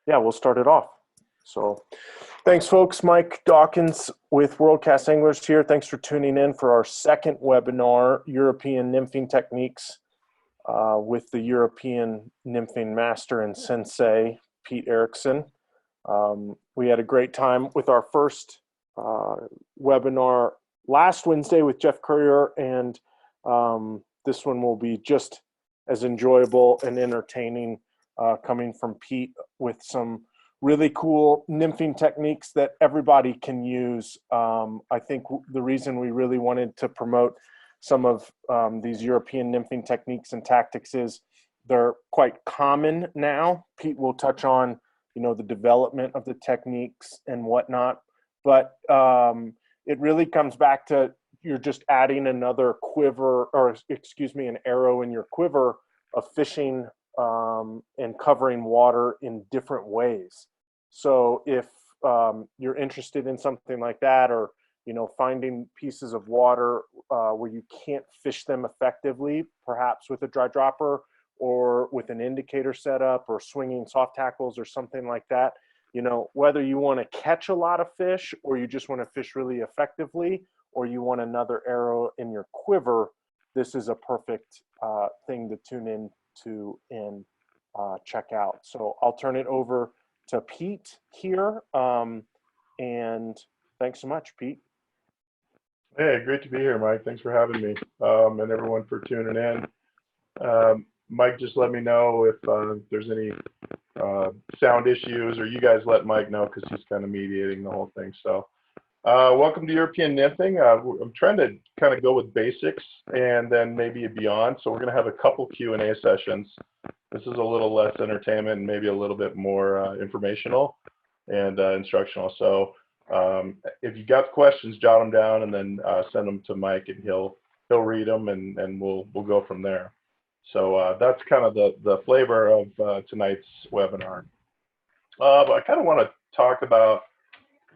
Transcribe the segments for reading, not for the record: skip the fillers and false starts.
yeah, we'll start it off. So thanks, folks. Mike Dawkins with WorldCast English here. Thanks for tuning in for our second webinar, European Nymphing Techniques, with the European Nymphing Master and Sensei, Pete Erickson. We had a great time with our first webinar last Wednesday with Jeff Currier, and this one will be just as enjoyable and entertaining, coming from Pete with some really cool nymphing techniques that everybody can use. I think the reason we really wanted to promote some of these European nymphing techniques and tactics is they're quite common now. Pete will touch on, you know, the development of the techniques and whatnot, but it really comes back to you're just adding another quiver, or excuse me, an arrow in your quiver of fishing and covering water in different ways. So if you're interested in something like that, or you know, finding pieces of water where you can't fish them effectively, perhaps with a dry dropper or with an indicator setup or swinging soft tackles or something like that, you know, whether you want to catch a lot of fish or you just want to fish really effectively, or you want another arrow in your quiver, this is a perfect thing to tune in to and check out. So I'll turn it over to Pete here, and thanks so much, Pete. Hey, great to be here, Mike. Thanks for having me, and everyone for tuning in. Mike, just let me know if there's any sound issues, or you guys let Mike know, because he's kind of mediating the whole thing. So welcome to European Nymphing. I'm trying to kind of go with basics and then maybe beyond. So we're going to have a couple Q&A sessions. This is a little less entertainment and maybe a little bit more informational and instructional. So if you got questions, jot them down and then send them to Mike, and he'll read them, and we'll go from there. So that's kind of the flavor of tonight's webinar. I kind of want to talk about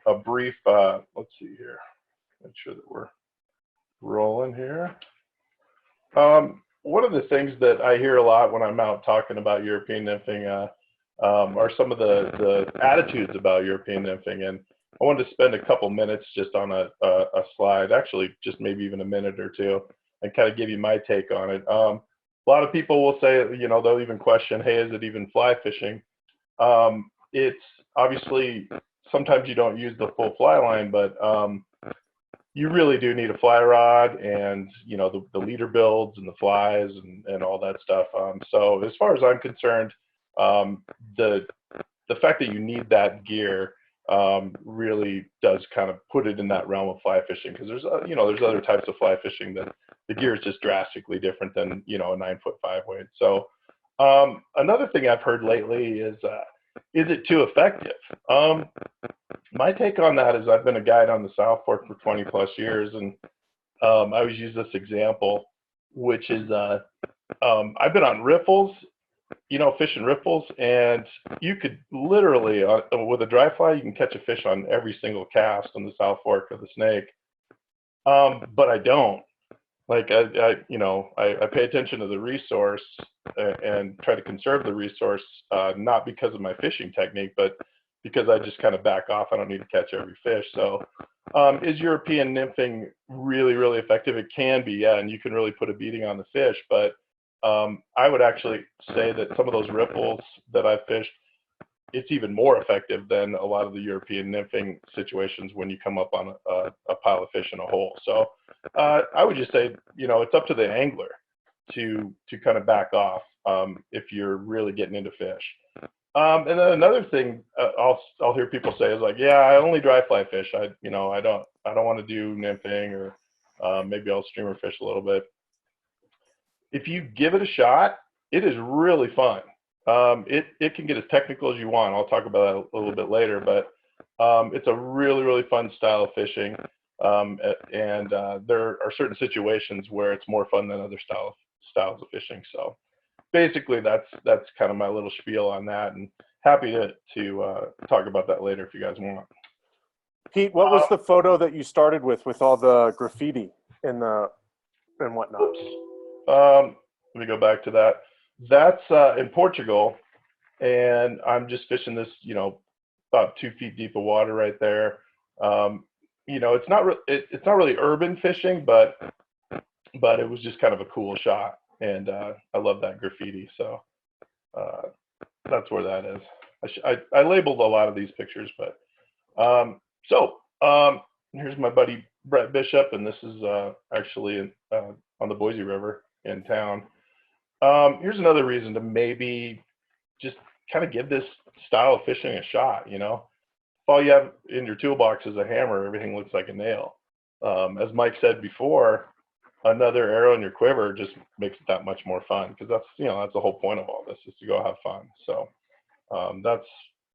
a brief, let's see here, make sure that we're rolling here. One of the things that I hear a lot when I'm out talking about European nymphing are some of the attitudes about European nymphing, and I wanted to spend a couple minutes just on a slide, actually just maybe even a minute or two, and kind of give you my take on it. A lot of people will say, you know, they'll even question, hey, is it even fly fishing? It's obviously, sometimes you don't use the full fly line, but you really do need a fly rod, and you know, the leader builds and the flies and all that stuff. So as far as I'm concerned, the fact that you need that gear really does kind of put it in that realm of fly fishing, because there's you know, there's other types of fly fishing that the gear is just drastically different than, you know, a 9'5" weight. So another thing I've heard lately is it too effective? My take on that is I've been a guide on the South Fork for 20 plus years, and I always use this example, which is I've been on riffles, you know, fishing riffles, and you could literally, with a dry fly, you can catch a fish on every single cast on the South Fork of the Snake. But I don't. Like, you know, I pay attention to the resource and try to conserve the resource, not because of my fishing technique, but because I just kind of back off. I don't need to catch every fish. So is European nymphing really, really effective? It can be, yeah, and you can really put a beating on the fish. But I would actually say that some of those riffles that I've fished, it's even more effective than a lot of the European nymphing situations when you come up on a pile of fish in a hole. So I would just say, you know, it's up to the angler to kind of back off if you're really getting into fish. And then another thing I'll hear people say is like, yeah, I only dry fly fish. I don't want to do nymphing, or maybe I'll streamer fish a little bit. If you give it a shot, it is really fun. It can get as technical as you want. I'll talk about that a little bit later, but it's a really, really fun style of fishing. And there are certain situations where it's more fun than other styles of fishing. So basically that's kind of my little spiel on that, and happy to talk about that later if you guys want. Pete, what was the photo that you started with all the graffiti and whatnot? Let me go back to that. That's in Portugal. and I'm just fishing this, about 2 feet deep of water right there. It's not really urban fishing, but it was just kind of a cool shot, and I love that graffiti. So that's where that is. I labeled a lot of these pictures, but here's my buddy Brett Bishop, and this is actually on the Boise River in town. Here's another reason to maybe just kind of give this style of fishing a shot. If all you have in your toolbox is a hammer, everything looks like a nail. As Mike said before, another arrow in your quiver just makes it that much more fun, because that's the whole point of all this, is to go have fun. So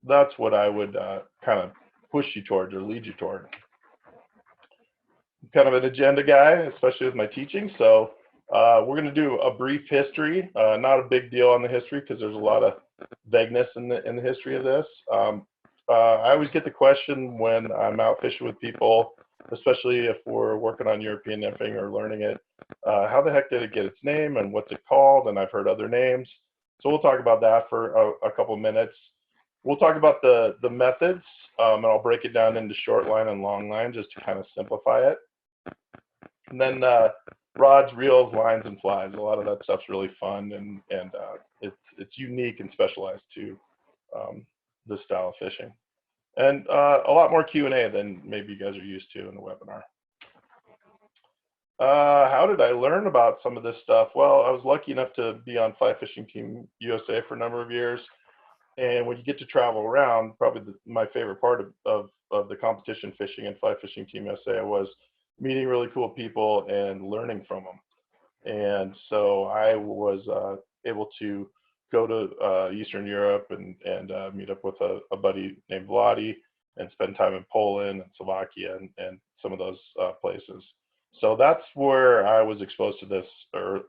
that's what I would kind of push you towards or lead you toward. I'm kind of an agenda guy, especially with my teaching. So we're going to do a brief history, not a big deal on the history, because there's a lot of vagueness in the history of this. I always get the question when I'm out fishing with people, especially if we're working on European nymphing or learning it, how the heck did it get its name and what's it called? And I've heard other names. So we'll talk about that for a couple of minutes. We'll talk about the methods, and I'll break it down into short line and long line just to kind of simplify it. And then rods, reels, lines, and flies. A lot of that stuff's really fun, and it's unique and specialized to this style of fishing. And a lot more Q&A than maybe you guys are used to in the webinar. How did I learn about some of this stuff? Well, I was lucky enough to be on Fly Fishing Team USA for a number of years. And when you get to travel around, probably my favorite part of the competition fishing and Fly Fishing Team USA was meeting really cool people and learning from them. And so I was able to go to Eastern Europe and meet up with a buddy named Vladi and spend time in Poland and Slovakia and some of those places. So that's where I was exposed to this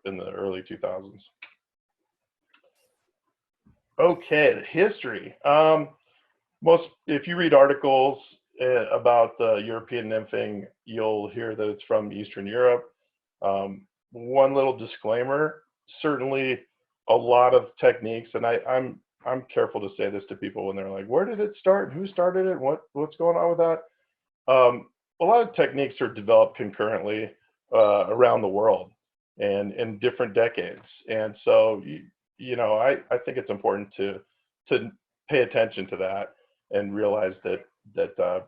in the early 2000s. Okay, the history. If you read articles about the European nymphing, you'll hear that it's from Eastern Europe. One little disclaimer: certainly a lot of techniques, and I'm careful to say this to people when they're like, "Where did it start? Who started it? What's going on with that?" A lot of techniques are developed concurrently around the world and in different decades, and so I think it's important to pay attention to that and realize that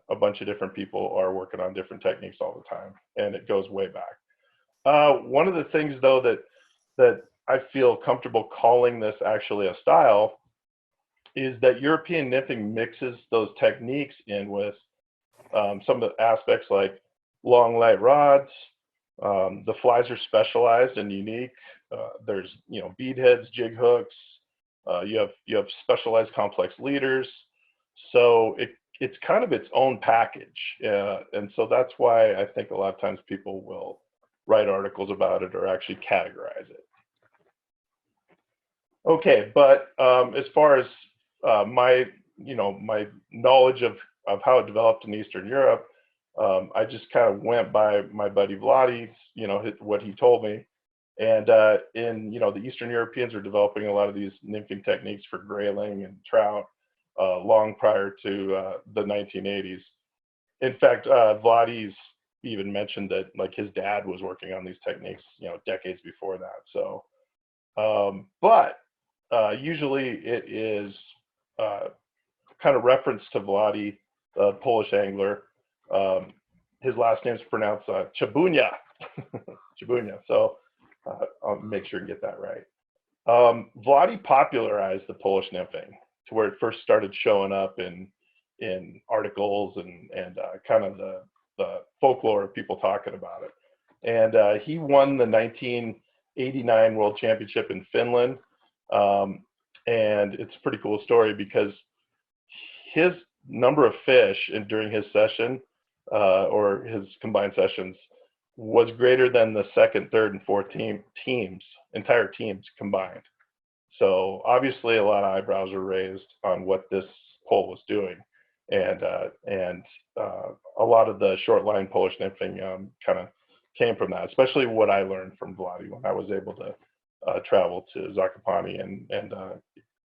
a bunch of different people are working on different techniques all the time, and it goes way back. One of the things, though, that I feel comfortable calling this actually a style is that European nymphing mixes those techniques in with some of the aspects like long, light rods. The flies are specialized and unique. There's bead heads, jig hooks. You have specialized complex leaders. So it's kind of its own package, and so that's why I think a lot of times people will write articles about it or actually categorize it. Okay, but as far as my knowledge of how it developed in Eastern Europe, I just kind of went by my buddy Vladi, what he told me. And the Eastern Europeans are developing a lot of these nymphing techniques for grayling and trout long prior to the 1980s. In fact, Vladi's even mentioned that like his dad was working on these techniques, decades before that. So, but usually it is kind of reference to Vladi, the Polish angler. His last name is pronounced Chabunia. Chabunia. So I'll make sure and get that right. Vladi popularized the Polish nymphing to where it first started showing up in articles and kind of the folklore of people talking about it. And he won the 1989 World Championship in Finland. And it's a pretty cool story because his number of fish during his session or his combined sessions was greater than the second, third, and fourth entire teams combined. So obviously a lot of eyebrows were raised on what this pole was doing. And a lot of the short line Polish nymphing kind of came from that, especially what I learned from Vladi when I was able to travel to Zakopane and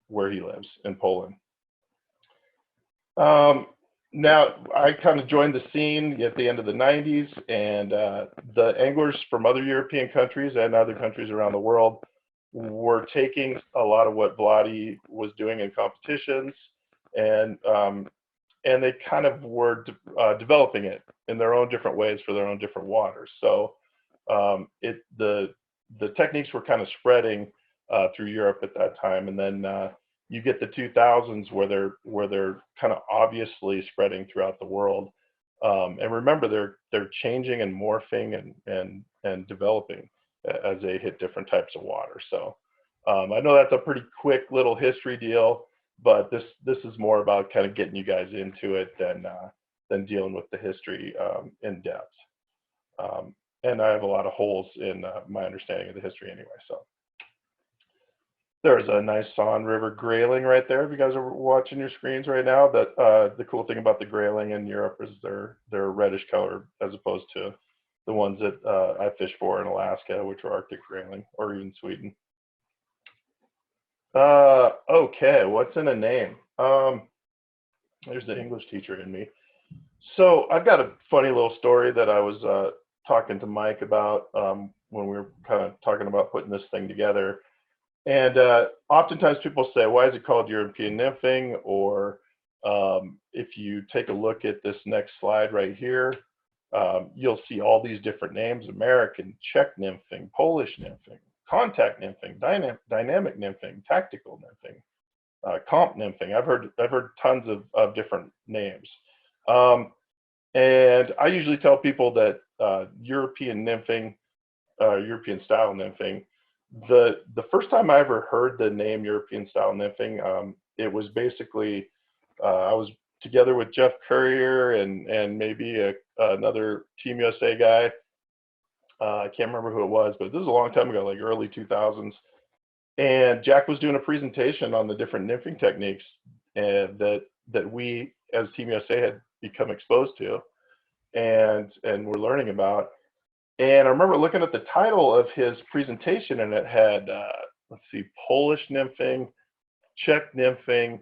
where he lives in Poland. Now, I kind of joined the scene at the end of the 90s, and the anglers from other European countries and other countries around the world were taking a lot of what Vladi was doing in competitions, and they kind of were developing it in their own different ways for their own different waters. So the techniques were kind of spreading through Europe at that time, and then you get the 2000s where they're kind of obviously spreading throughout the world. And remember, they're changing and morphing and developing as they hit different types of water. So I know that's a pretty quick little history deal, but this is more about kind of getting you guys into it than dealing with the history in depth. And I have a lot of holes in my understanding of the history anyway. So there's a nice San River grayling right there. If you guys are watching your screens right now, that the cool thing about the grayling in Europe is they're reddish color as opposed to the ones that I fish for in Alaska, which are Arctic grayling, or even Sweden. Okay, what's in a name? There's the English teacher in me. So I've got a funny little story that I was talking to Mike about when we were kind of talking about putting this thing together. And oftentimes people say, why is it called European nymphing? Or if you take a look at this next slide right here, you'll see all these different names: American, Czech nymphing, Polish nymphing, contact nymphing, dynamic nymphing, tactical nymphing, comp nymphing. I've heard tons of different names. And I usually tell people that European nymphing, European style nymphing, the first time I ever heard the name European style nymphing, it was basically I was together with Jeff Currier and maybe another Team USA guy. I can't remember who it was, but this is a long time ago, like early 2000s. And Jack was doing a presentation on the different nymphing techniques that we as Team USA had become exposed to and we're learning about. And I remember looking at the title of his presentation, and it had, let's see, Polish nymphing, Czech nymphing,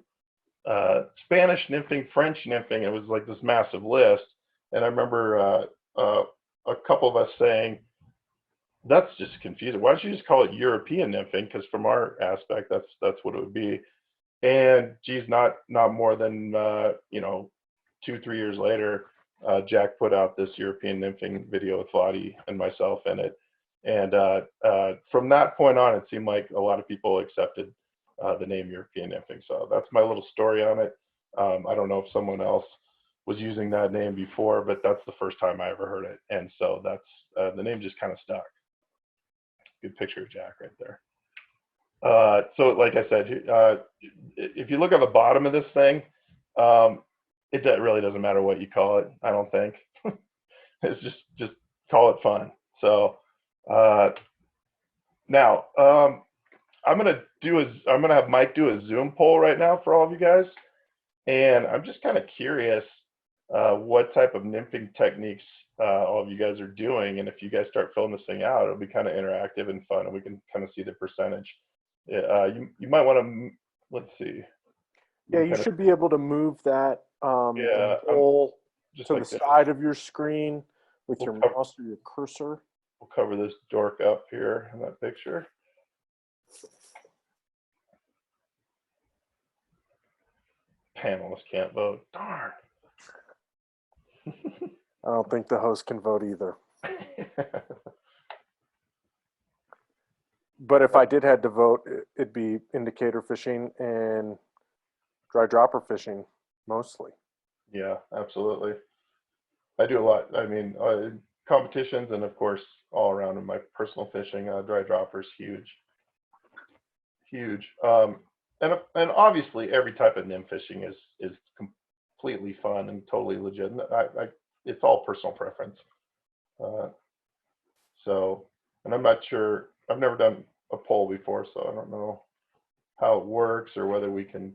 Spanish nymphing, French nymphing. It was like this massive list. And I remember a couple of us saying, that's just confusing. Why don't you just call it European nymphing? Because from our aspect, that's what it would be. And geez, not more than 2-3 years later, Jack put out this European nymphing video with Vladi and myself in it. And from that point on, it seemed like a lot of people accepted the name European nymphing. So that's my little story on it. I don't know if someone else was using that name before, but that's the first time I ever heard it. And so that's the name just kind of stuck. Good picture of Jack right there. So like I said, if you look at the bottom of this thing, it really doesn't matter what you call it, I don't think. It's just call it fun. So now I'm gonna have Mike do a Zoom poll right now for all of you guys, and I'm just kind of curious what type of nymphing techniques all of you guys are doing, and if you guys start filling this thing out, it'll be kind of interactive and fun, and we can kind of see the percentage. You might want to, let's see. Yeah, you should be able to move that poll to like the side of your screen with your mouse or your cursor. We'll cover this dork up here in that picture. Panelists can't vote. Darn. I don't think the host can vote either. But if I did have to vote, it'd be indicator fishing and dry dropper fishing mostly. Yeah, absolutely. I do a lot. I mean, competitions and of course all around in my personal fishing, dry droppers huge. And obviously every type of nymph fishing is completely fun and totally legit. It's all personal preference. And I'm not sure, I've never done a poll before, so I don't know how it works or whether we can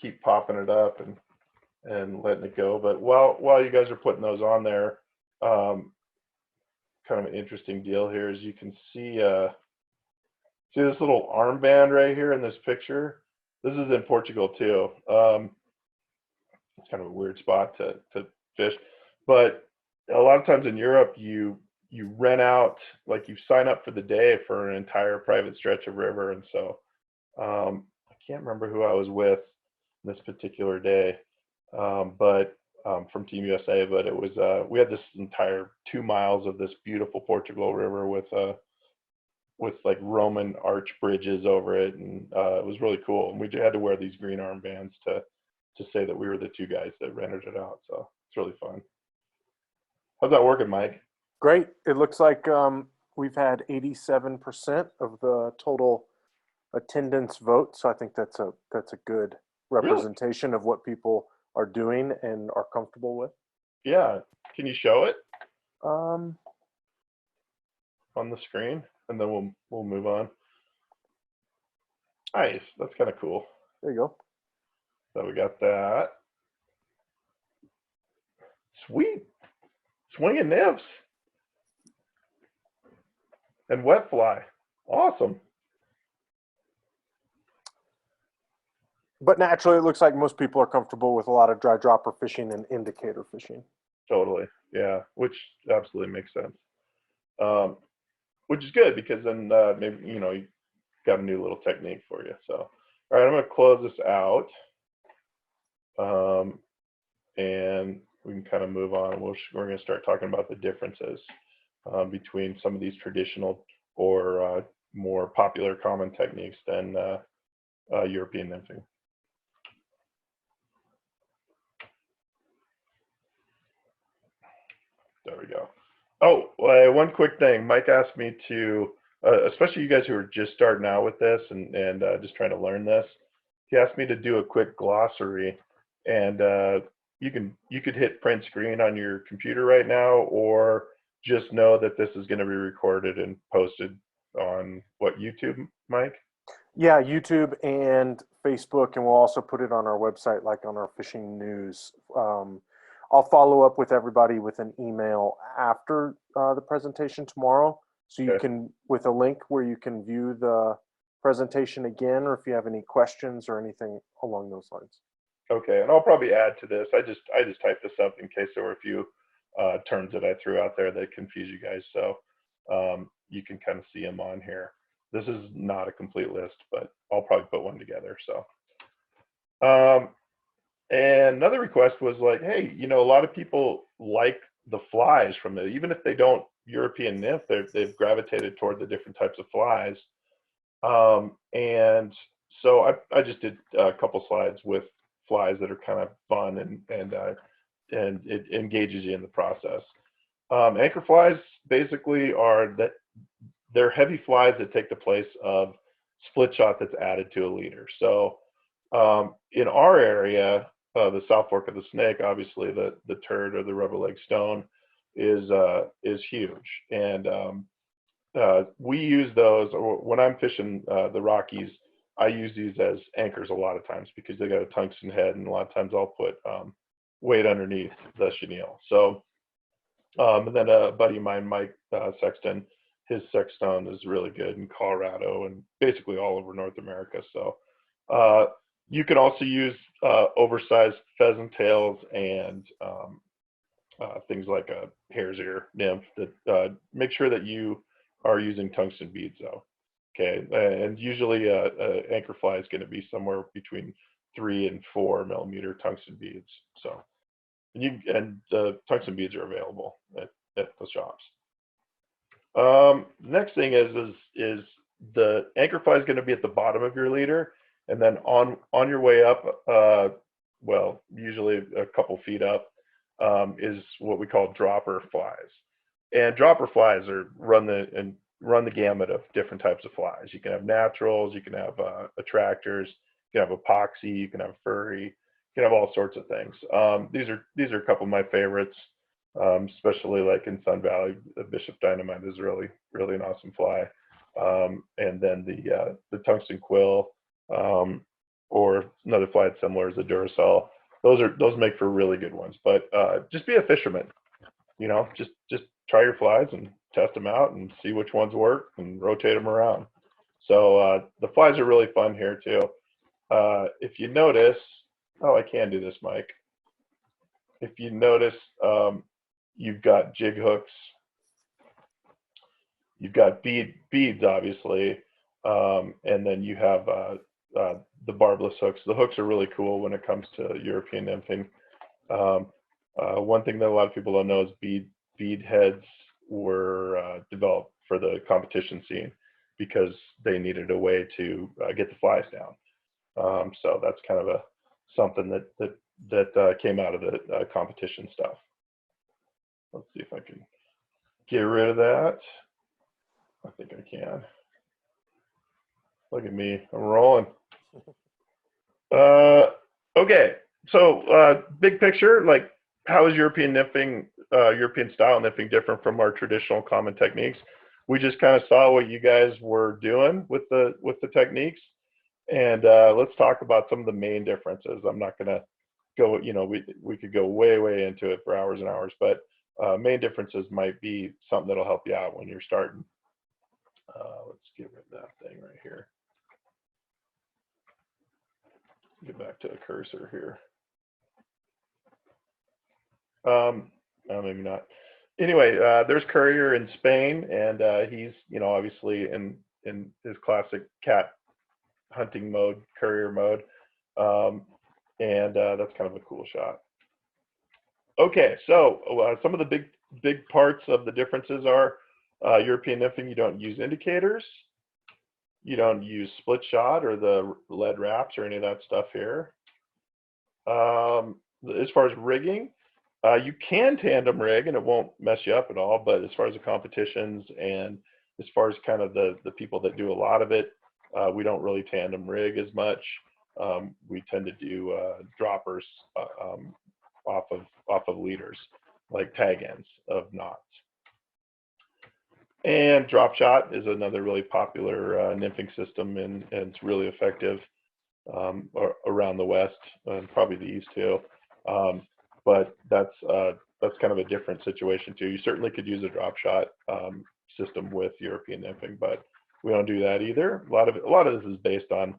keep popping it up and letting it go. But while you guys are putting those on there, kind of an interesting deal here is you can see this little armband right here in this picture. This is in Portugal too. It's kind of a weird spot to fish, but a lot of times in Europe, you rent out, like you sign up for the day for an entire private stretch of river. And so I can't remember who I was with this particular day, but from Team USA, but it was we had this entire 2 miles of this beautiful Portugal river with like Roman arch bridges over it, and it was really cool. And we had to wear these green armbands to say that we were the two guys that rented it out. So it's really fun. How's that working, Mike? Great. It looks like we've had 87% of the total attendance vote. So I think that's a good representation of what people are doing and are comfortable with. Yeah. Can you show it Um, on the screen, and then we'll move on. Nice. That's kind of cool. there you go. So we got that. Sweet. Swinging nymphs. And wet fly. Awesome. But naturally, it looks like most people are comfortable with a lot of dry dropper fishing and indicator fishing. Totally. Yeah. Which absolutely makes sense. Which is good, because then maybe, you got a new little technique for you. So, all right, I'm going to close this out. And we can kind of move on. We're going to start talking about the differences between some of these traditional or more popular common techniques than European nymphing. There we go. Oh, one quick thing. Mike asked me to, especially you guys who are just starting out with this and just trying to learn this, he asked me to do a quick glossary. And you could hit print screen on your computer right now, or just know that this is going to be recorded and posted on YouTube, Mike? Yeah, YouTube and Facebook, and we'll also put it on our website, like on our fishing news. I'll follow up with everybody with an email after the presentation tomorrow, so you can, with a link where you can view the presentation again, or if you have any questions or anything along those lines. Okay, and I'll probably add to this. I just typed this up in case there were a few terms that I threw out there that confuse you guys, so you can kind of see them on here. This is not a complete list, but I'll probably put one together. So, and another request was like, hey, a lot of people like the flies from it, even if they don't European nymph, they've gravitated toward the different types of flies. And so I just did a couple slides with flies that are kind of fun and it engages you in the process. Anchor flies basically they're heavy flies that take the place of split shot that's added to a leader. So in our area, the South Fork of the Snake, obviously the turd or the rubber leg stone is huge, and we use those, or when I'm fishing the Rockies, I use these as anchors a lot of times because they got a tungsten head, and a lot of times I'll put weight underneath the chenille. So, and then a buddy of mine, Mike Sexton, his Sexton is really good in Colorado and basically all over North America. So you can also use oversized pheasant tails and things like a hare's ear nymph. That make sure that you are using tungsten beads though. Okay, and usually anchor fly is going to be somewhere between 3 and 4 millimeter tungsten beads. So, and the tungsten beads are available at the shops. Next thing is the anchor fly is going to be at the bottom of your leader, and then on your way up, well, usually a couple feet up, is what we call dropper flies. And dropper flies run the gamut of different types of flies. You can have naturals, you can have attractors, you can have epoxy, you can have furry, you can have all sorts of things. These are a couple of my favorites, especially like in Sun Valley. The Bishop Dynamite is really an awesome fly. And then the tungsten quill, or another fly that's similar is the Duracell. Those make for really good ones. But just be a fisherman, just try your flies and test them out and see which ones work and rotate them around. So the flies are really fun here too. if you notice, oh, I can do this, Mike. If you notice, you've got jig hooks, you've got beads, obviously, and then you have the barbless hooks. The hooks are really cool when it comes to European nymphing. One thing that a lot of people don't know is bead heads were developed for the competition scene because they needed a way to get the flies down. So that's kind of something that came out of the competition stuff. Let's see if I can get rid of that. I think I can. Look at me, I'm rolling. Okay, so big picture, like how is European nymphing, European style nymphing different from our traditional common techniques? We just kind of saw what you guys were doing with the techniques, and let's talk about some of the main differences. I'm not gonna go, you know, we could go way into it for hours and hours, but main differences might be something that'll help you out when you're starting. Let's get rid of that thing right here. Get back to the cursor here. No, maybe not. Anyway, there's Courier in Spain, and he's, you know, obviously in his classic cat hunting mode, Courier mode, and that's kind of a cool shot. Okay, so some of the big parts of the differences are European nymphing. You don't use indicators. You don't use split shot or the lead wraps or any of that stuff here. As far as rigging, you can tandem rig and it won't mess you up at all, but as far as the competitions and as far as kind of the people that do a lot of it, we don't really tandem rig as much. We tend to do droppers off of leaders, like tag ends of knots. And drop shot is another really popular nymphing system, and it's really effective around the West and probably the East too. But that's kind of a different situation too. You certainly could use a drop shot system with European nymphing, but we don't do that either. A lot of this is based on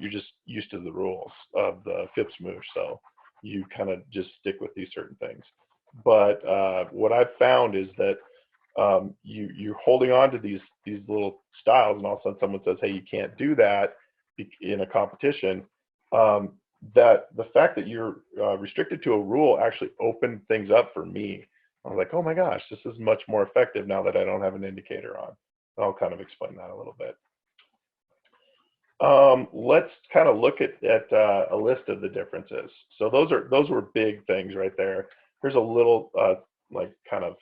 you're just used to the rules of the FIP smoosh, so you kind of just stick with these certain things. But what I've found is that you're holding on to these little styles, and all of a sudden someone says, hey, you can't do that in a competition. That the fact that you're restricted to a rule actually opened things up for me. I was like, oh my gosh, this is much more effective now that I don't have an indicator on. I'll kind of explain that a little bit. Let's kind of look at a list of the differences. So those were big things right there. Here's a little like kind of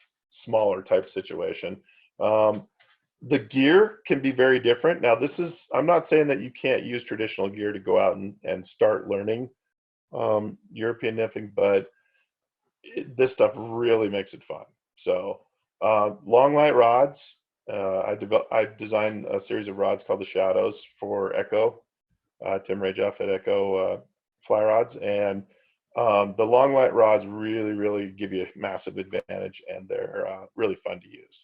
smaller type situation. The gear can be very different. Now I'm not saying that you can't use traditional gear to go out and start learning European nymphing, but this stuff really makes it fun. So long light rods, I designed a series of rods called the Shadows for Echo, Tim Rajeff at Echo Fly Rods, and the long light rods really give you a massive advantage, and they're really fun to use.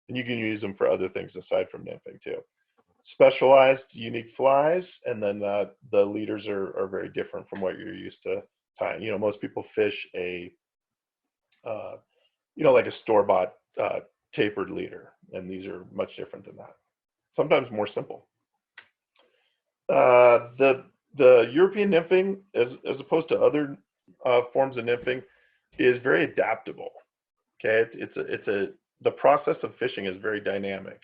And you can use them for other things aside from nymphing too. Specialized, unique flies, and then the leaders are very different from what you're used to tying. You know, most people fish a, you know, like a store-bought tapered leader, and these are much different than that. Sometimes more simple. The European nymphing, as opposed to other forms of nymphing, is very adaptable. Okay, the process of fishing is very dynamic.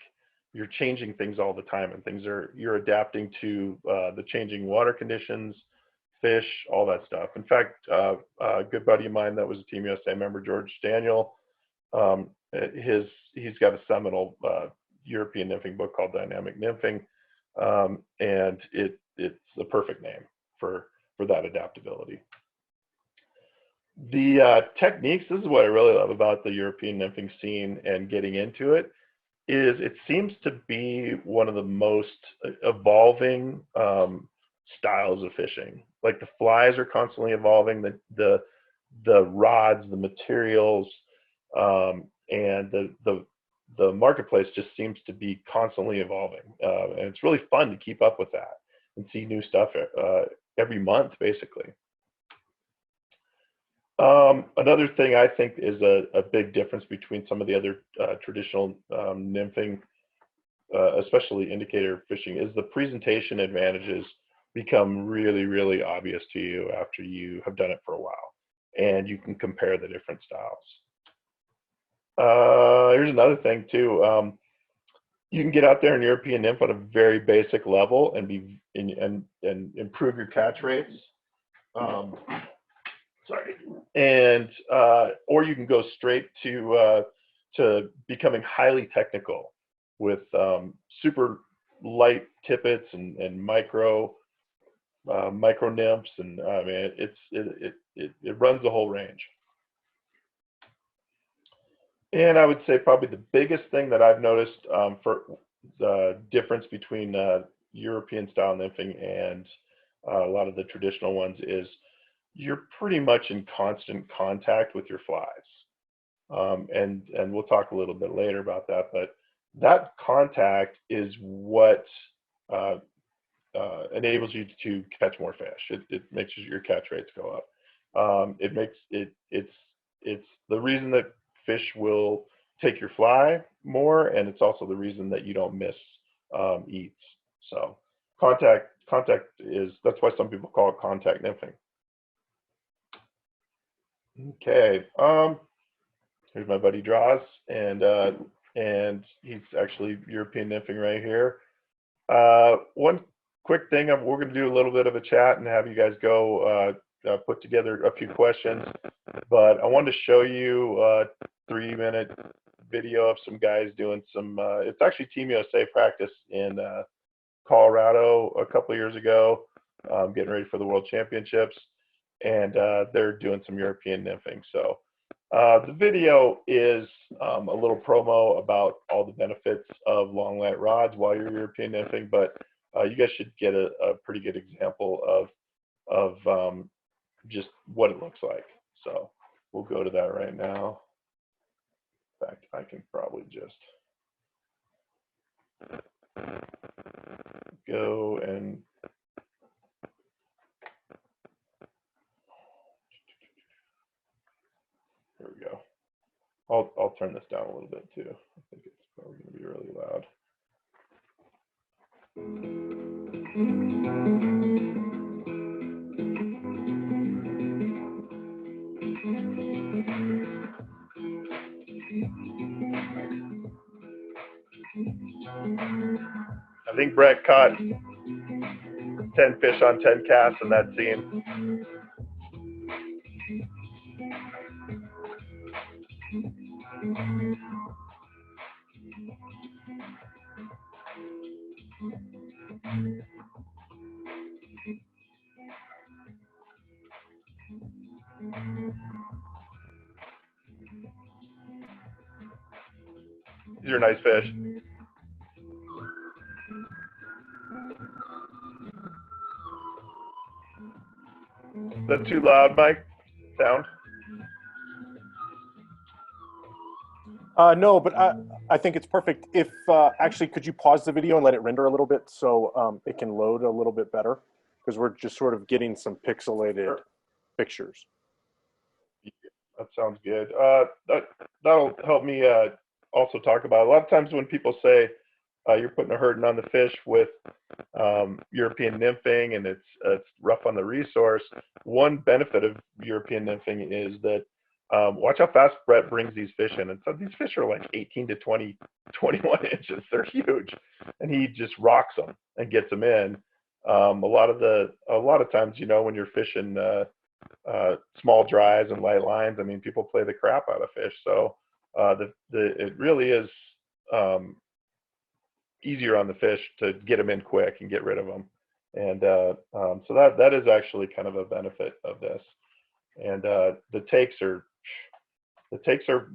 You're changing things all the time, and you're adapting to the changing water conditions, fish, all that stuff. In fact, a good buddy of mine that was a Team USA member, George Daniel, he's got a seminal European nymphing book called Dynamic Nymphing, and it's the perfect name for that adaptability. The techniques, this is what I really love about the European nymphing scene and getting into it, is it seems to be one of the most evolving styles of fishing. Like the flies are constantly evolving, the rods, the materials, and the marketplace just seems to be constantly evolving, and it's really fun to keep up with that. and see new stuff every month, basically. Another thing I think is a big difference between some of the other traditional nymphing, especially indicator fishing, is the presentation advantages become really, really obvious to you after you have done it for a while, and you can compare the different styles. Here's another thing too. You can get out there in European nymph on a very basic level and improve your catch rates. Sorry, and or you can go straight to becoming highly technical with super light tippets and micro nymphs, and I mean it runs the whole range. And I would say probably the biggest thing that I've noticed for the difference between European style nymphing and a lot of the traditional ones is you're pretty much in constant contact with your flies. And we'll talk a little bit later about that, but that contact is what enables you to catch more fish. It makes your catch rates go up. It's the reason that fish will take your fly more, and it's also the reason that you don't miss eats. So contact is, that's why some people call it contact nymphing. Okay, here's my buddy Draws, and he's actually European nymphing right here. One quick thing, we're going to do a little bit of a chat and have you guys go put together a few questions, but I wanted to show you a 3-minute video of some guys doing some, it's actually Team USA practice in Colorado a couple of years ago, getting ready for the World Championships, and they're doing some European nymphing. So the video is a little promo about all the benefits of long light rods while you're European nymphing, but you guys should get a pretty good example of just what it looks like. So we'll go to that right now. In fact, I can probably just go and here we go. I'll turn this down a little bit too. I think it's probably going to be really loud. I think Brett caught 10 fish on 10 casts in that scene. These are nice fish. Is that too loud, Mike? Sound? No, but I think it's perfect. If actually, could you pause the video and let it render a little bit so it can load a little bit better? Because we're just sort of getting some pixelated pictures. That sounds good. That'll help me also talk about, a lot of times when people say you're putting a hurting on the fish with European nymphing and it's rough on the resource, one benefit of European nymphing is that watch how fast Brett brings these fish in. And so these fish are like 18 to 21 inches. They're huge. And he just rocks them and gets them in. A lot of times, you know, when you're fishing small dries and light lines, I mean, people play the crap out of fish. So it really is easier on the fish to get them in quick and get rid of them. And so that is actually kind of a benefit of this. And the takes are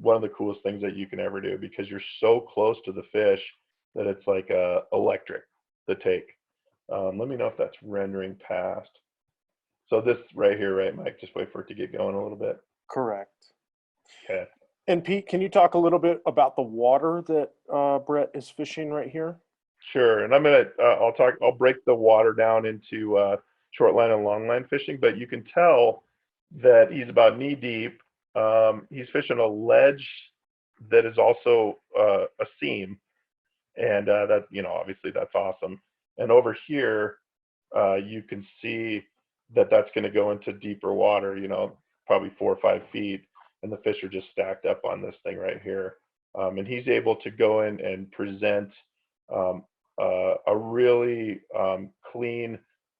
one of the coolest things that you can ever do, because you're so close to the fish that it's like electric, the take. Let me know if that's rendering past. So this right here, right, Mike? Just wait for it to get going a little bit. Correct. Okay. And Pete, can you talk a little bit about the water that Brett is fishing right here? Sure, and I'll break the water down into short line and long line fishing, but you can tell that he's about knee deep. He's fishing a ledge that is also a seam, and that, obviously that's awesome. And over here, you can see that that's going to go into deeper water, probably 4 or 5 feet, and the fish are just stacked up on this thing right here. And he's able to go in and present um, a really clean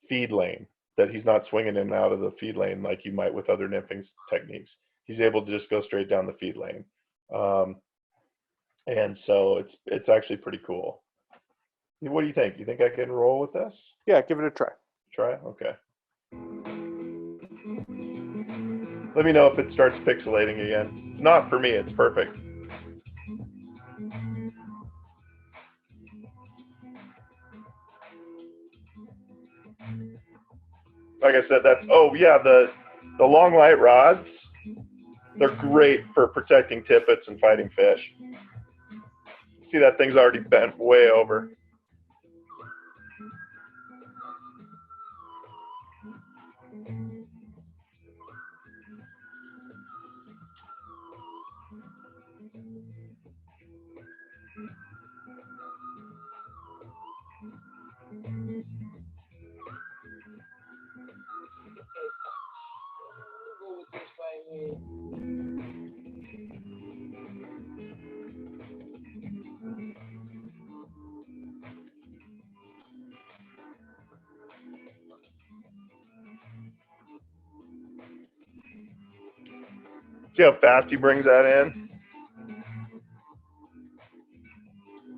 feed lane, that he's not swinging in and out of the feed lane like you might with other nymphing techniques. He's able to just go straight down the feed lane. And so it's actually pretty cool. What do you think? You think I can roll with this? Yeah, give it a try. Try? Okay. Let me know if it starts pixelating again. Not for me, it's perfect. Like I said, oh yeah, the long light rods, they're great for protecting tippets and fighting fish. See, that thing's already bent way over. See how fast he brings that in?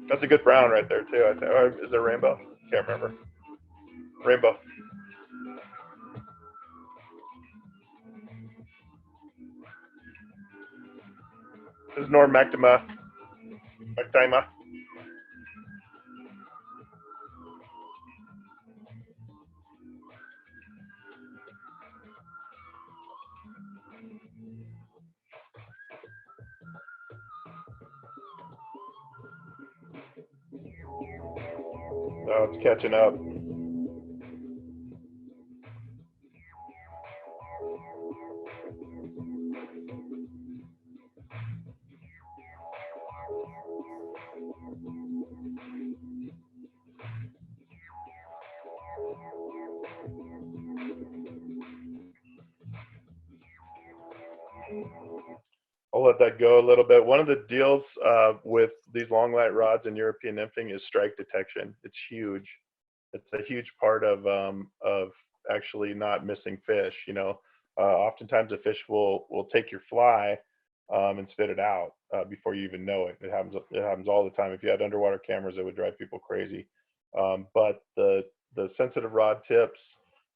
That's a good brown right there too, I think. Or is there rainbow? Can't remember. Rainbow. This is Mactima. Oh, it's catching up. I'll let that go a little bit. One of the deals with these long light rods in European nymphing is strike detection. It's huge. It's a huge part of actually not missing fish. Oftentimes a fish will take your fly and spit it out before you even know it. It happens all the time. If you had underwater cameras, it would drive people crazy. But the sensitive rod tips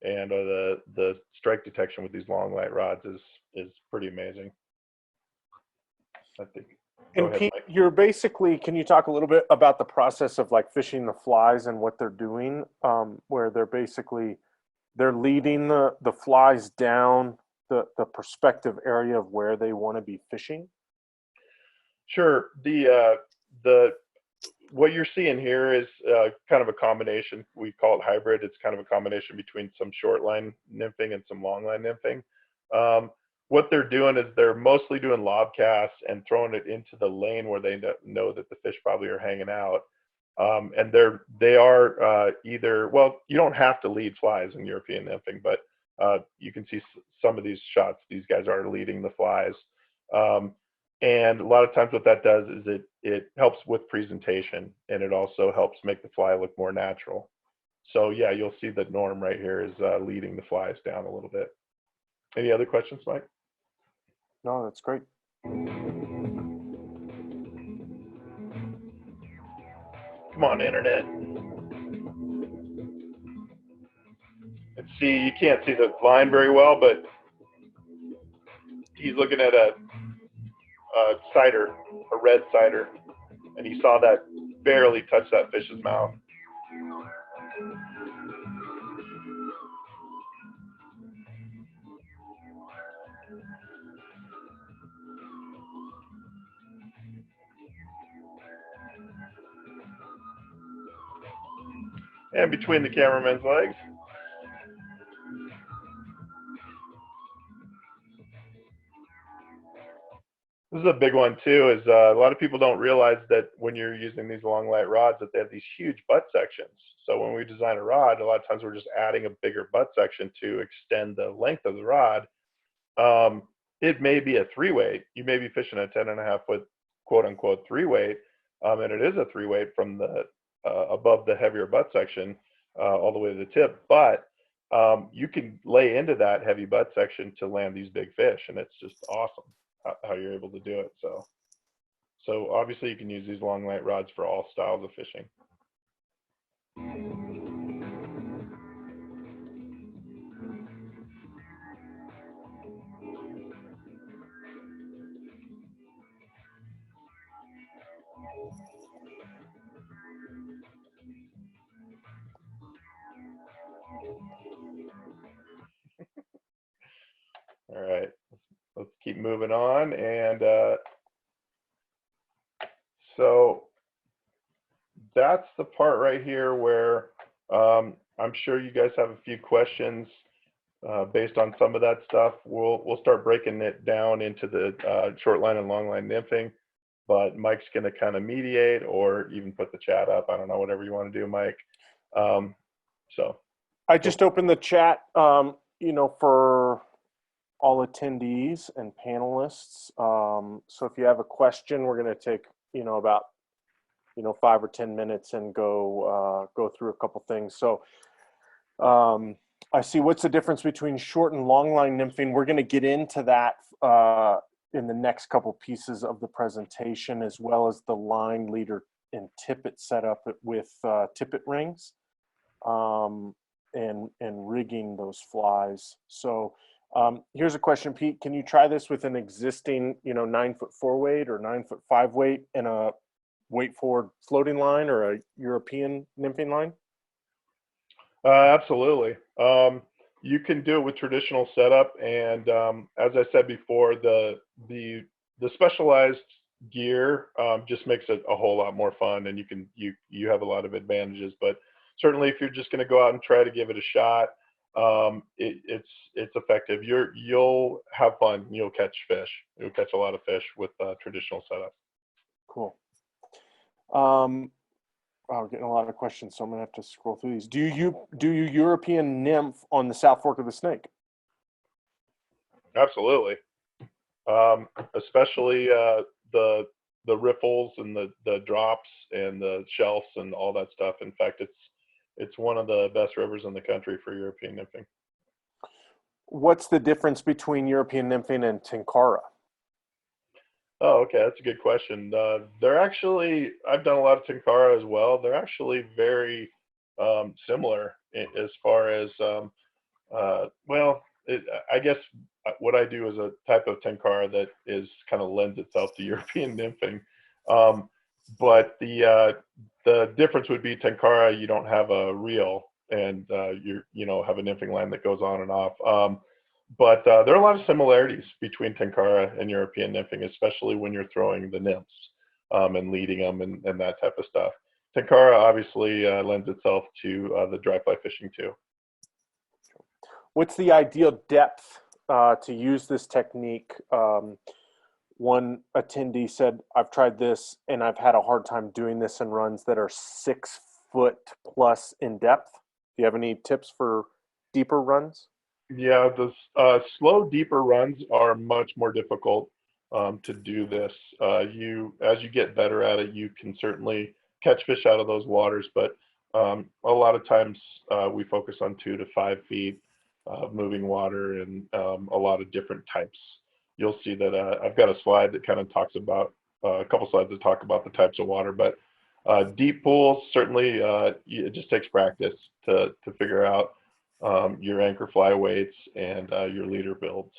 and the strike detection with these long light rods is pretty amazing, I think. And Pete, you're basically, can you talk a little bit about the process of like fishing the flies and what they're doing, where they're leading the flies down the prospective area of where they want to be fishing? Sure. What you're seeing here is kind of a combination. We call it hybrid. It's kind of a combination between some short line nymphing and some long line nymphing. What they're doing is they're mostly doing lob casts and throwing it into the lane where they know that the fish probably are hanging out. And they are either, well, you don't have to lead flies in European nymphing, but you can see some of these shots, these guys are leading the flies. And a lot of times what that does is it helps with presentation, and it also helps make the fly look more natural. So yeah, you'll see that Norm right here is leading the flies down a little bit. Any other questions, Mike? No, that's great. Come on, internet. And see, you can't see the line very well, but he's looking at a cider, a red cider, and he saw that barely touch that fish's mouth. and between the cameraman's legs. This is a big one too, is a lot of people don't realize that when you're using these long light rods that they have these huge butt sections. So when we design a rod, a lot of times we're just adding a bigger butt section to extend the length of the rod. It may be a 3-weight. You may be fishing a 10.5-foot quote unquote 3-weight, and it is a 3-weight from the above the heavier butt section all the way to the tip, but you can lay into that heavy butt section to land these big fish, and it's just awesome how you're able to do it. So obviously you can use these long light rods for all styles of fishing. All right, let's keep moving on. And so that's the part right here where I'm sure you guys have a few questions based on some of that stuff. We'll start breaking it down into the short line and long line nymphing, but Mike's going to kind of mediate or even put the chat up. I don't know, whatever you want to do, Mike. So I just opened the chat, for all attendees and panelists. So if you have a question, we're going to take, about 5 or 10 minutes and go through a couple things. So I see, what's the difference between short and long line nymphing? We're going to get into that in the next couple pieces of the presentation, as well as the line leader and tippet setup with tippet rings and rigging those flies. So here's a question, Pete. Can you try this with an existing 9-foot 4-weight or 9-foot 5-weight and a weight forward floating line or a European nymphing line? Absolutely. You can do it with traditional setup, and as I said before, the specialized gear just makes it a whole lot more fun, and you have a lot of advantages. But certainly, if you're just going to go out and try to give it a shot, it's effective. You'll have fun. You'll catch fish. You'll catch a lot of fish with traditional setup. Cool. I'm getting a lot of questions, so I'm gonna have to scroll through these. Do you European nymph on the South Fork of the Snake? Absolutely. Especially the riffles and the drops and the shelves and all that stuff. In fact, it's one of the best rivers in the country for European nymphing. What's the difference between European nymphing and tenkara? Oh, okay, that's a good question. They're actually, I've done a lot of tenkara as well. They're actually very similar as far as, I guess what I do is a type of tenkara that kind of lends itself to European nymphing. But the difference would be tenkara, you don't have a reel, and you have a nymphing line that goes on and off. But there are a lot of similarities between tenkara and European nymphing, especially when you're throwing the nymphs and leading them and that type of stuff. Tenkara obviously lends itself to the dry fly fishing too. What's the ideal depth to use this technique? One attendee said, I've tried this and I've had a hard time doing this in runs that are 6 foot plus in depth. Do you have any tips for deeper runs? Yeah, the slow, deeper runs are much more difficult to do this. As you get better at it, you can certainly catch fish out of those waters, but a lot of times we focus on 2 to 5 feet of moving water and a lot of different types. You'll see that I've got a slide that kind of talks about, a couple slides that talk about the types of water, but deep pools, certainly it just takes practice to figure out your anchor fly weights and your leader builds.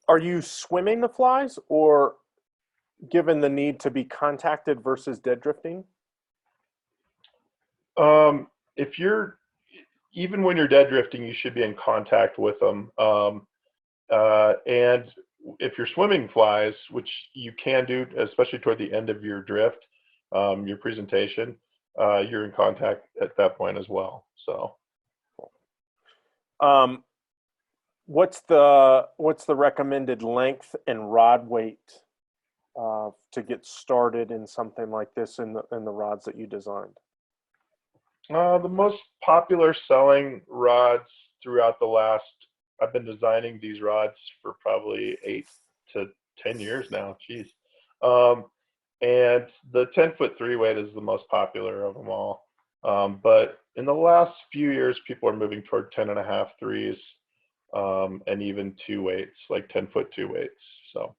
Are you swimming the flies, or given the need to be contacted versus dead drifting? Even when you're dead drifting, you should be in contact with them. And if you're swimming flies, which you can do, especially toward the end of your drift, your presentation, you're in contact at that point as well. So, what's the recommended length and rod weight to get started in something like this in the rods that you designed? the most popular selling rods throughout the last, I've been designing these rods for probably 8 to 10 years now. Jeez. And the 10-foot 3-weight is the most popular of them all. But in the last few years, people are moving toward 10.5 threes, and even 2 weights, like 10-foot 2 weights. So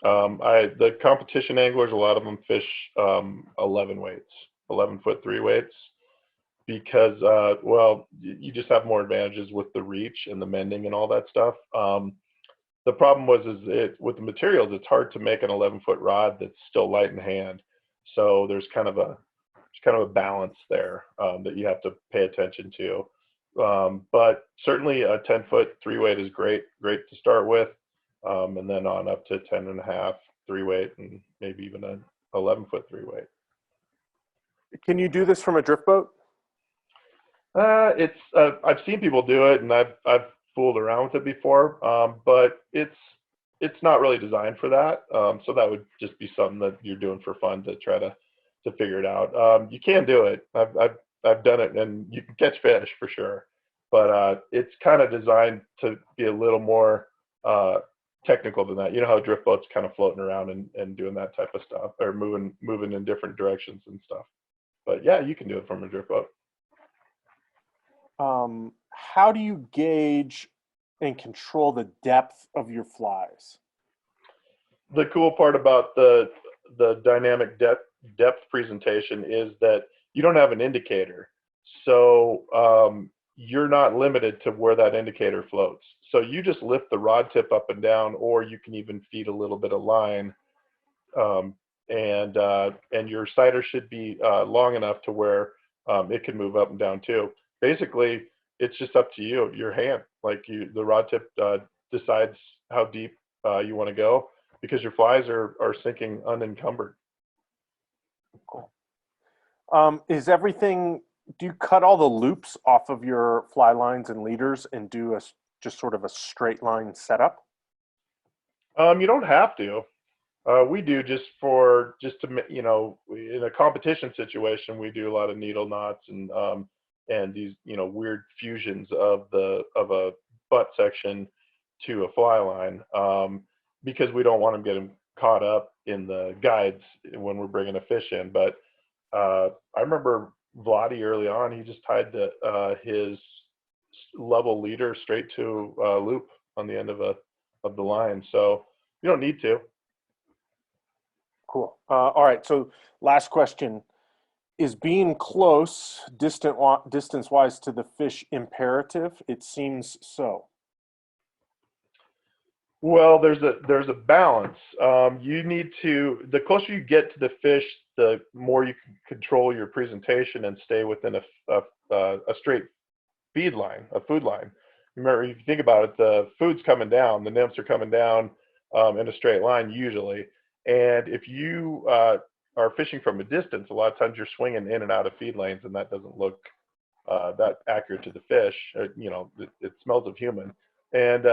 the competition anglers, a lot of them fish 11 weights, 11-foot 3 weights, because well, you just have more advantages with the reach and the mending and all that stuff. The problem with the materials, it's hard to make an 11-foot rod that's still light in hand. So there's kind of a balance there that you have to pay attention to. But certainly a 10-foot 3-weight is great to start with, and then on up to 10.5 3-weight, and maybe even an 11-foot 3-weight. Can you do this from a drift boat? I've seen people do it, and I've fooled around with it before, but it's not really designed for that. So that would just be something that you're doing for fun to try to figure it out. You can do it. I've done it, and you can catch fish for sure. But it's kind of designed to be a little more technical than that. You know how drift boats kind of floating around and doing that type of stuff, or moving in different directions and stuff. But yeah, you can do it from a drift boat. How do you gauge and control the depth of your flies? The cool part about the dynamic depth presentation is that you don't have an indicator. So you're not limited to where that indicator floats. So you just lift the rod tip up and down, or you can even feed a little bit of line. And your sighter should be long enough to where it can move up and down too. Basically, it's just up to you, your hand. Like the rod tip decides how deep you want to go, because your flies are sinking unencumbered. Cool. Do you cut all the loops off of your fly lines and leaders and do just sort of a straight line setup? You don't have to. We do just to, in a competition situation, we do a lot of needle knots and these, weird fusions of a butt section to a fly line, because we don't want them getting caught up in the guides when we're bringing a fish in. But I remember Vladi early on, he just tied his level leader straight to a loop on the end of the line. So you don't need to. Cool. All right. So last question. Is being close, distance-wise to the fish imperative? It seems so. Well, there's a balance. You need to, the closer you get to the fish, the more you can control your presentation and stay within a straight feed line, a food line. Remember, if you think about it, the food's coming down, the nymphs are coming down in a straight line usually. And if you are fishing from a distance, a lot of times you're swinging in and out of feed lanes, and that doesn't look that accurate to the fish. It smells of human. And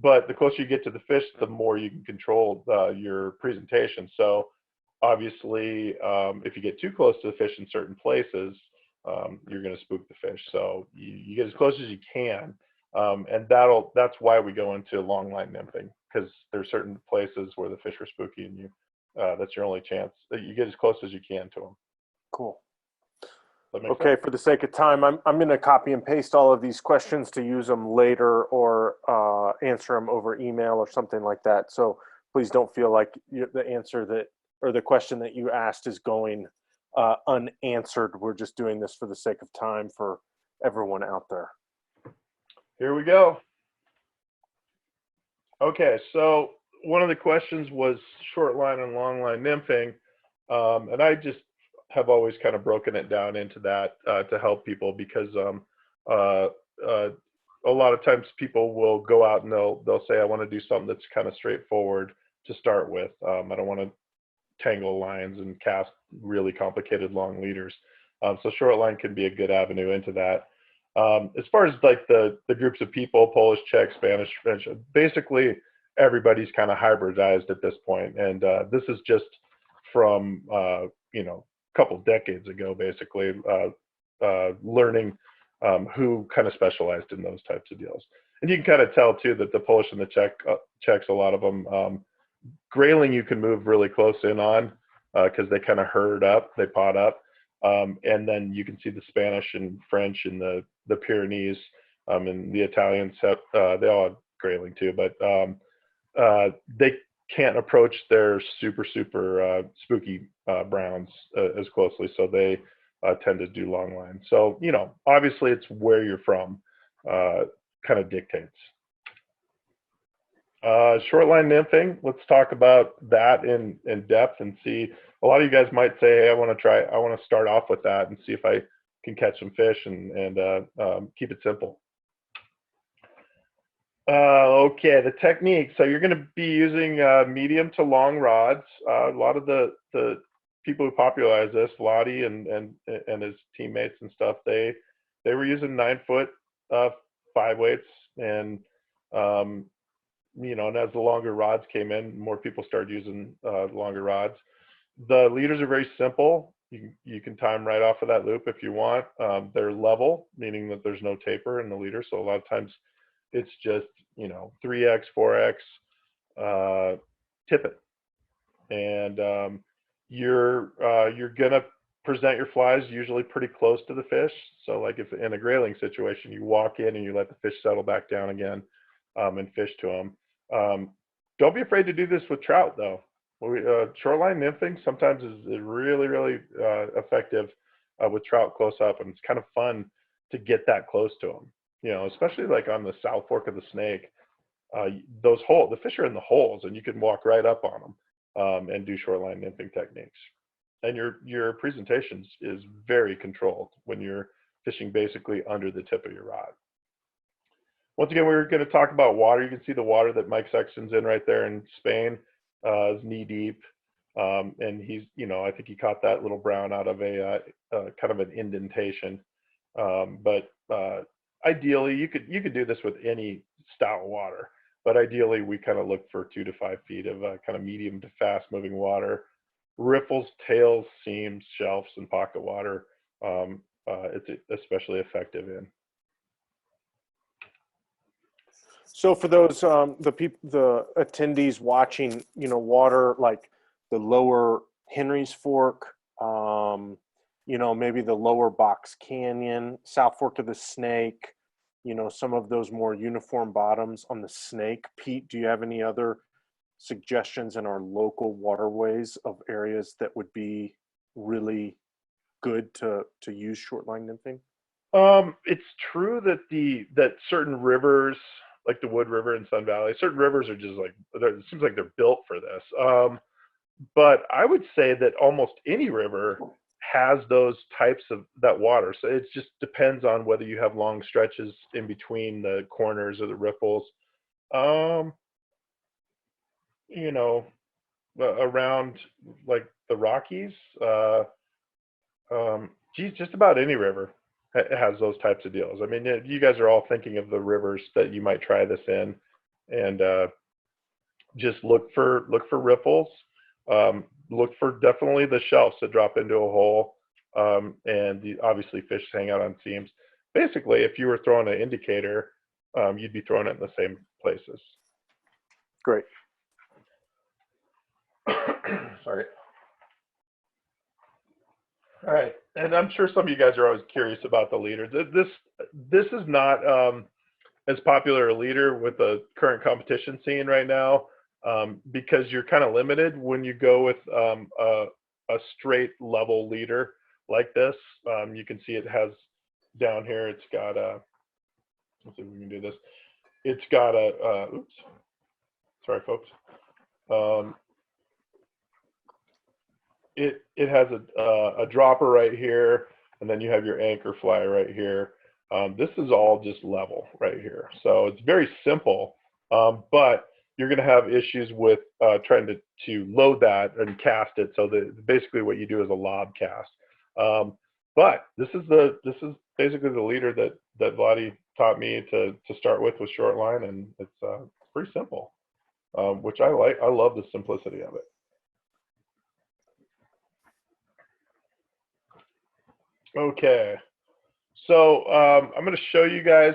but the closer you get to the fish, the more you can control your presentation. So obviously, if you get too close to the fish in certain places, you're going to spook the fish. So you get as close as you can, and that's why we go into long line nymphing, because there's certain places where the fish are spooky, and that's your only chance. That you get as close as you can to them. Cool. Okay, for the sake of time, I'm going to copy and paste all of these questions to use them later, or answer them over email or something like that. So please don't feel like the answer or the question that you asked is going unanswered. We're just doing this for the sake of time for everyone out there. Here we go. Okay, so one of the questions was short line and long line nymphing, and I just have always kind of broken it down into that to help people, because a lot of times people will go out and they'll say, I want to do something that's kind of straightforward to start with. I don't want to tangle lines and cast really complicated long leaders. So short line can be a good avenue into that. As far as like the groups of people, Polish, Czech, Spanish, French, basically everybody's kind of hybridized at this point. And this is just from, you know, a couple decades ago, basically, learning who kind of specialized in those types of deals. And you can kind of tell too that the Polish and the Czechs, a lot of them, grayling you can move really close in on because they kind of herd up, they pot up. And then you can see the Spanish and French and the Pyrenees, and the Italians have, they all have grayling too, but they can't approach their super spooky browns as closely, so they tend to do long line. So, you know, obviously it's where you're from kind of dictates. Short line nymphing, let's talk about that in depth and see. A lot of you guys might say, hey, I want to start off with that and see if I can catch some fish and keep it simple. Okay, the technique. So you're going to be using medium to long rods. A lot of the people who popularized this, Lottie and his teammates and stuff, they were using 9-foot 5-weights, and you know, and as the longer rods came in, more people started using longer rods. The leaders are very simple. You can time right off of that loop if you want. They're level, meaning that there's no taper in the leader. So a lot of times it's just, you know, 3x, 4x, tip it. And you're gonna present your flies usually pretty close to the fish. So like if in a grayling situation, you walk in and you let the fish settle back down again and fish to them. Don't be afraid to do this with trout though. Shoreline nymphing sometimes is really effective with trout close up, and it's kind of fun to get that close to them. You know, especially like on the South Fork of the Snake, those holes, the fish are in the holes, and you can walk right up on them and do shoreline nymphing techniques. And your presentations is very controlled when you're fishing basically under the tip of your rod. Once again, we're going to talk about water. You can see the water that Mike Sexton's in right there in Spain is knee deep, and he's, you know, I think he caught that little brown out of a kind of an indentation. But ideally, you could do this with any style of water. But ideally, we kind of look for 2 to 5 feet of kind of medium to fast moving water. Riffles, tails, seams, shelves, and pocket water. It's especially effective in. So for those the attendees watching, you know, water like the lower Henry's Fork, you know, maybe the lower Box Canyon, South Fork of the Snake, you know, some of those more uniform bottoms on the Snake. Pete, do you have any other suggestions in our local waterways of areas that would be really good to use short line nymphing? It's true that certain rivers, like the Wood River in Sun Valley, certain rivers are just like, it seems like they're built for this. But I would say that almost any river has those types of that water. So it just depends on whether you have long stretches in between the corners or the riffles. You know, around like the Rockies, geez, just about any river has those types of deals. I mean, you guys are all thinking of the rivers that you might try this in, and just look for riffles. Look for definitely the shelves that drop into a hole, and obviously fish hang out on seams. Basically, if you were throwing an indicator, you'd be throwing it in the same places. Great. Sorry. All right, and I'm sure some of you guys are always curious about the leader. This is not as popular a leader with the current competition scene right now, because you're kind of limited when you go with a straight level leader like this. You can see it has down here, it's got a, let's see if we can do this. It's got a, oops, sorry folks. It has a dropper right here, and then you have your anchor fly right here. This is all just level right here. So it's very simple, but you're going to have issues with trying to load that and cast it. So basically what you do is a lob cast. But this is basically the leader that Vladi taught me to start with short line, and it's pretty simple, which I like. I love the simplicity of it. Okay, so I'm going to show you guys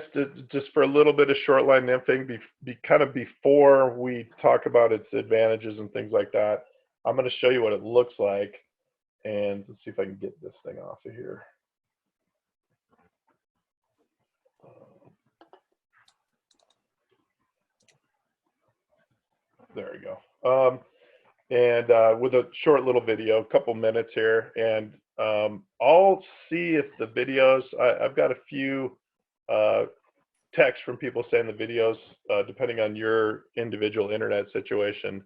just for a little bit of short line nymphing, kind of before we talk about its advantages and things like that. I'm going to show you what it looks like, and let's see if I can get this thing off of here. There we go. And with a short little video, a couple minutes here, and I'll see if the videos, I've got a few texts from people saying the videos, depending on your individual internet situation,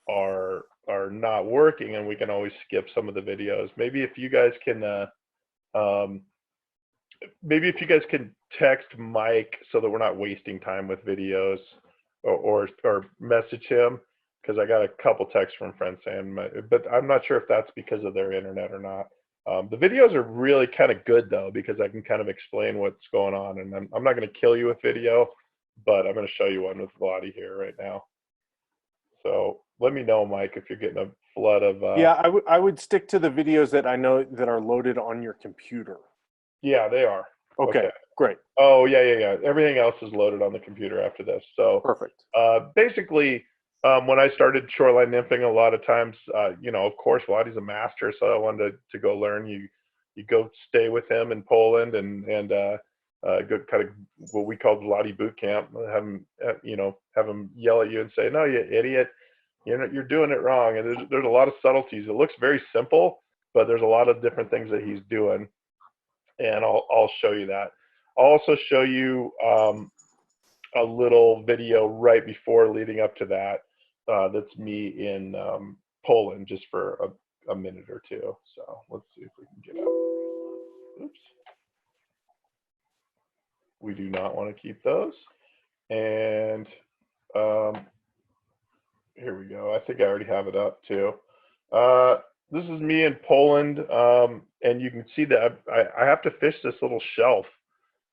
are not working, and we can always skip some of the videos. Maybe if you guys can text Mike so that we're not wasting time with videos, or message him, because I got a couple texts from friends saying, but I'm not sure if that's because of their internet or not. The videos are really kind of good though, because I can kind of explain what's going on, and I'm not going to kill you with video, but I'm going to show you one with Vladi here right now. So let me know, Mike, if you're getting a flood of. Yeah, I would stick to the videos that I know that are loaded on your computer. Yeah, they are. Okay, great. Oh yeah. Everything else is loaded on the computer after this. So perfect. Basically, when I started shoreline nymphing, a lot of times, of course, Vladi's a master, so I wanted to go learn. You go stay with him in Poland and go kind of what we call Vladi boot camp. Have him yell at you and say, "No, you idiot, you're doing it wrong." And there's a lot of subtleties. It looks very simple, but there's a lot of different things that he's doing, and I'll show you that. I'll also show you a little video right before leading up to that. That's me in Poland, just for a minute or two. So let's see if we can get out. Oops. We do not want to keep those. And here we go. I think I already have it up too. This is me in Poland, and you can see that I have to fish this little shelf,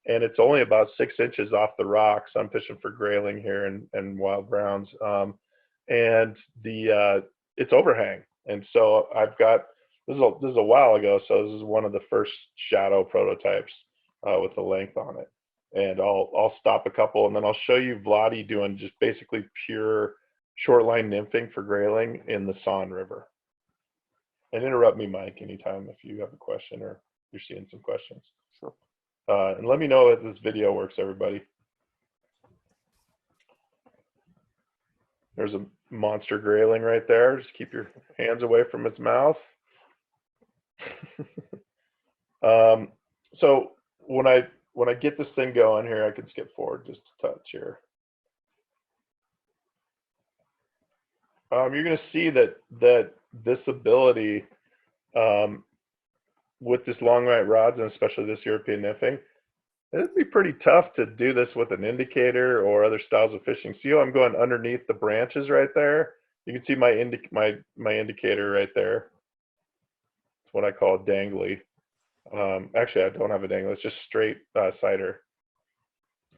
and it's only about 6 inches off the rocks. I'm fishing for grayling here and wild browns, and it's overhang. And so I've got, this is a while ago, so this is one of the first shadow prototypes with the length on it. And I'll stop a couple, and then I'll show you Vladi doing just basically pure short line nymphing for grayling in the San River. And interrupt me, Mike, anytime if you have a question or you're seeing some questions. Sure. And let me know if this video works, everybody. There's a monster grayling right there. Just keep your hands away from its mouth. So when I get this thing going here, I can skip forward just a touch here. You're going to see that this ability with this long right rods, and especially this European nymphing, it'd be pretty tough to do this with an indicator or other styles of fishing. See how I'm going underneath the branches right there? You can see my indicator right there. It's what I call dangly. Actually, I don't have a dangle. It's just straight cider.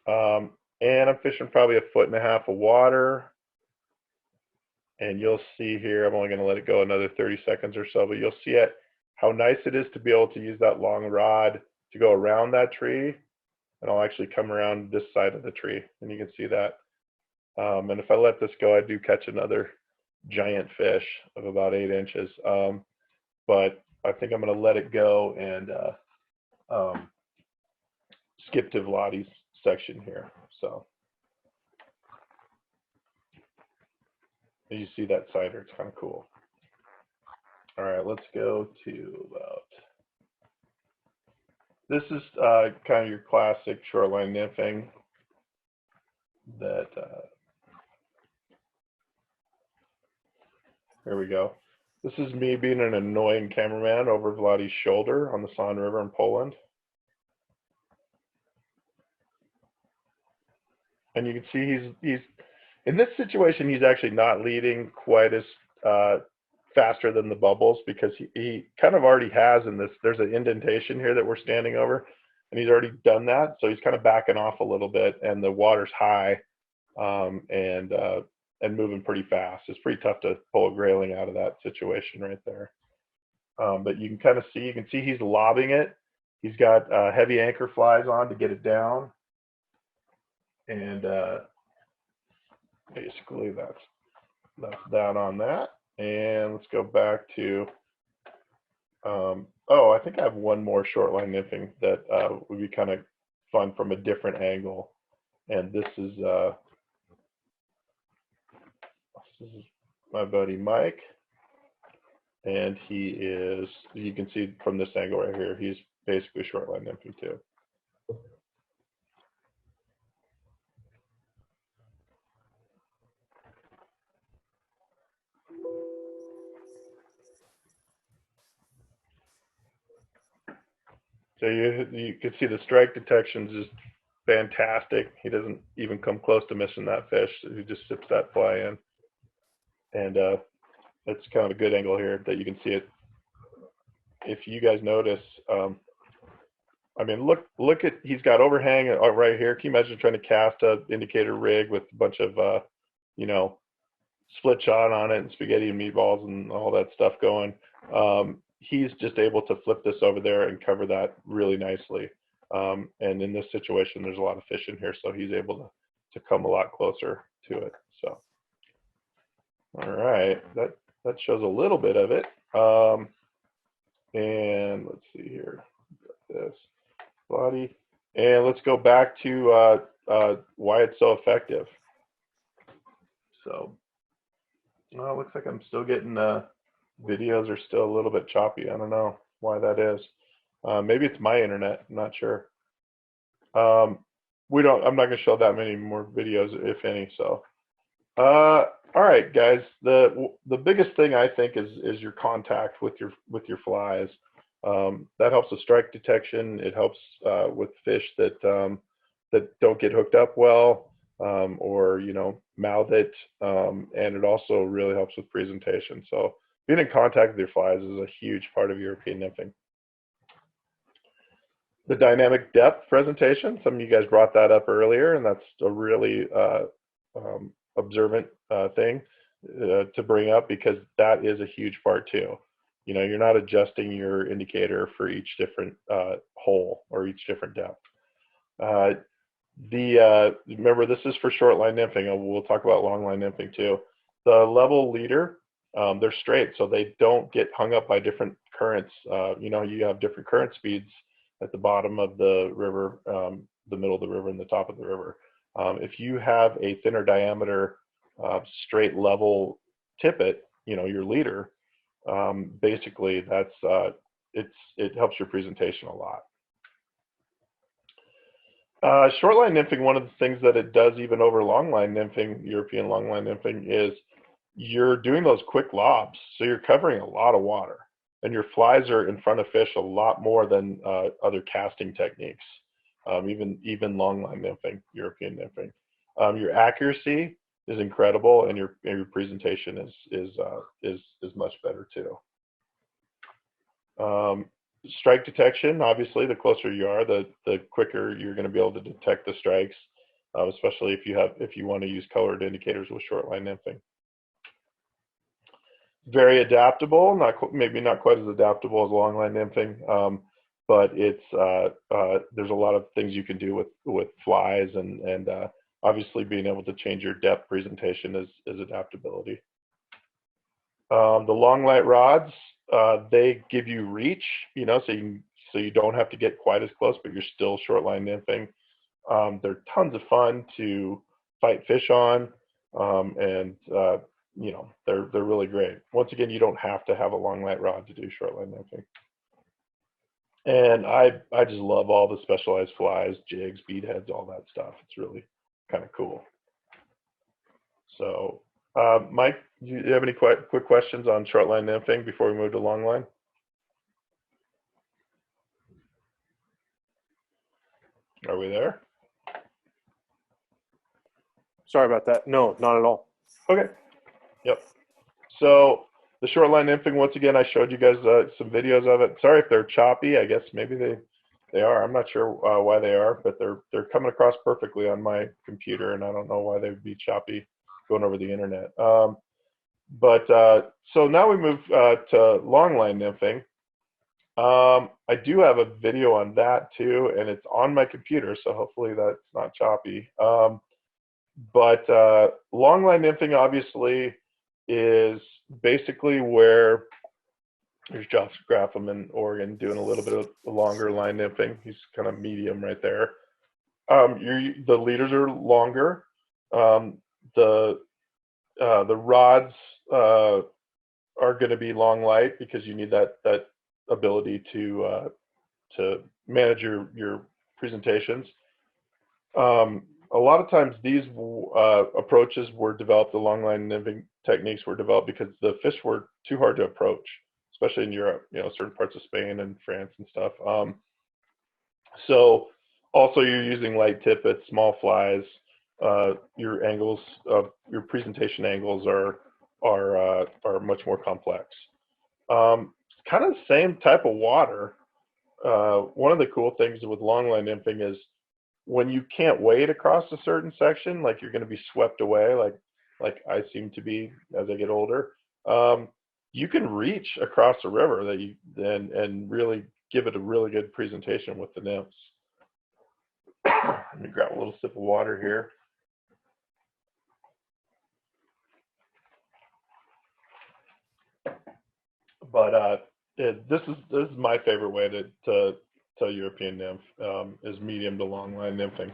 And I'm fishing probably 1.5 feet of water. And you'll see here, I'm only going to let it go another 30 seconds or so, but you'll see how nice it is to be able to use that long rod to go around that tree. And I'll actually come around this side of the tree, and you can see that. And if I let this go, I do catch another giant fish of about 8 inches. But I think I'm going to let it go and skip to Vladi's section here. So you see that cider, it's kind of cool. All right, let's go to about, this is kind of your classic shoreline nymphing that, here we go. This is me being an annoying cameraman over Vladi's shoulder on the San River in Poland. And you can see In this situation, he's actually not leading quite as faster than the bubbles, because he kind of already has in this, there's an indentation here that we're standing over, and he's already done that. So he's kind of backing off a little bit, and the water's high and moving pretty fast. It's pretty tough to pull a grayling out of that situation right there. But you can kind of see, he's lobbing it. He's got heavy anchor flies on to get it down. And basically that's that on that. And let's go back to, oh, I think I have one more short line nymphing that would be kind of fun from a different angle. And this is my buddy Mike. And he is, you can see from this angle right here, he's basically short line nymphing too. So you can see the strike detection is just fantastic. He doesn't even come close to missing that fish. He just sips that fly in. And that's kind of a good angle here that you can see it. If you guys notice, I mean, look at, he's got overhang right here. Can you imagine trying to cast a indicator rig with a bunch of, you know, split shot on it and spaghetti and meatballs and all that stuff going? He's just able to flip this over there and cover that really nicely. And in this situation, there's a lot of fish in here, so he's able to come a lot closer to it. So, all right, that shows a little bit of it. And let's see here, got this body, and let's go back to why it's so effective. So, well, it looks like I'm still getting videos are still a little bit choppy. I don't know why that is. Maybe it's my internet. I'm not sure. I'm not going to show that many more videos, if any. So, all right, guys. The biggest thing I think is your contact with your flies. That helps with strike detection. It helps with fish that don't get hooked up well, or mouth it, and it also really helps with presentation. So being in contact with your flies is a huge part of European nymphing. The dynamic depth presentation, some of you guys brought that up earlier, and that's a really observant thing to bring up, because that is a huge part too. You're not adjusting your indicator for each different hole or each different depth. Remember, this is for short line nymphing, and we'll talk about long line nymphing too. The level leader, they're straight, so they don't get hung up by different currents. You have different current speeds at the bottom of the river, the middle of the river, and the top of the river. If you have a thinner diameter, straight level tippet, your leader, basically that's it helps your presentation a lot. Short line nymphing, one of the things that it does even over long line nymphing, European long line nymphing, is you're doing those quick lobs, so you're covering a lot of water, and your flies are in front of fish a lot more than other casting techniques, even long line nymphing, European nymphing. Your accuracy is incredible, and your presentation is much better too. Strike detection, obviously, the closer you are, the quicker you're going to be able to detect the strikes, especially if you want to use colored indicators with short line nymphing. Very adaptable, maybe not quite as adaptable as long line nymphing, but it's there's a lot of things you can do with flies, and obviously being able to change your depth presentation is adaptability. The long light rods, they give you reach, so you don't have to get quite as close, but you're still short line nymphing. They're tons of fun to fight fish on, and they're really great. Once again, you don't have to have a long light rod to do short line nymphing. And I just love all the specialized flies, jigs, beadheads, all that stuff. It's really kind of cool. So, Mike, do you have any quick questions on short line nymphing before we move to long line? Are we there? Sorry about that. No, not at all. Okay. Yep. So the short line nymphing, once again, I showed you guys some videos of it. Sorry if they're choppy. I guess maybe they are. I'm not sure why they are, but they're coming across perfectly on my computer, and I don't know why they would be choppy going over the internet. So now we move to long line nymphing. I do have a video on that too, and it's on my computer, so hopefully that's not choppy. But long line nymphing obviously is basically where there's Josh Graffam in Oregon doing a little bit of longer line nymphing. He's kind of medium right there. The leaders are longer. The rods are going to be long light because you need that ability to manage your presentations. A lot of times these approaches were developed, the long line nymphing techniques were developed because the fish were too hard to approach, especially in Europe, certain parts of Spain and France and stuff. So also you're using light tippets, small flies. Your angles of your presentation angles are much more complex. Kind of the same type of water. One of the cool things with long line nymphing is when you can't wade across a certain section, like you're going to be swept away, like I seem to be as I get older. You can reach across a river and really give it a really good presentation with the nymphs. Let me grab a little sip of water here. But this is my favorite way to tell European nymph is medium to long line nymphing.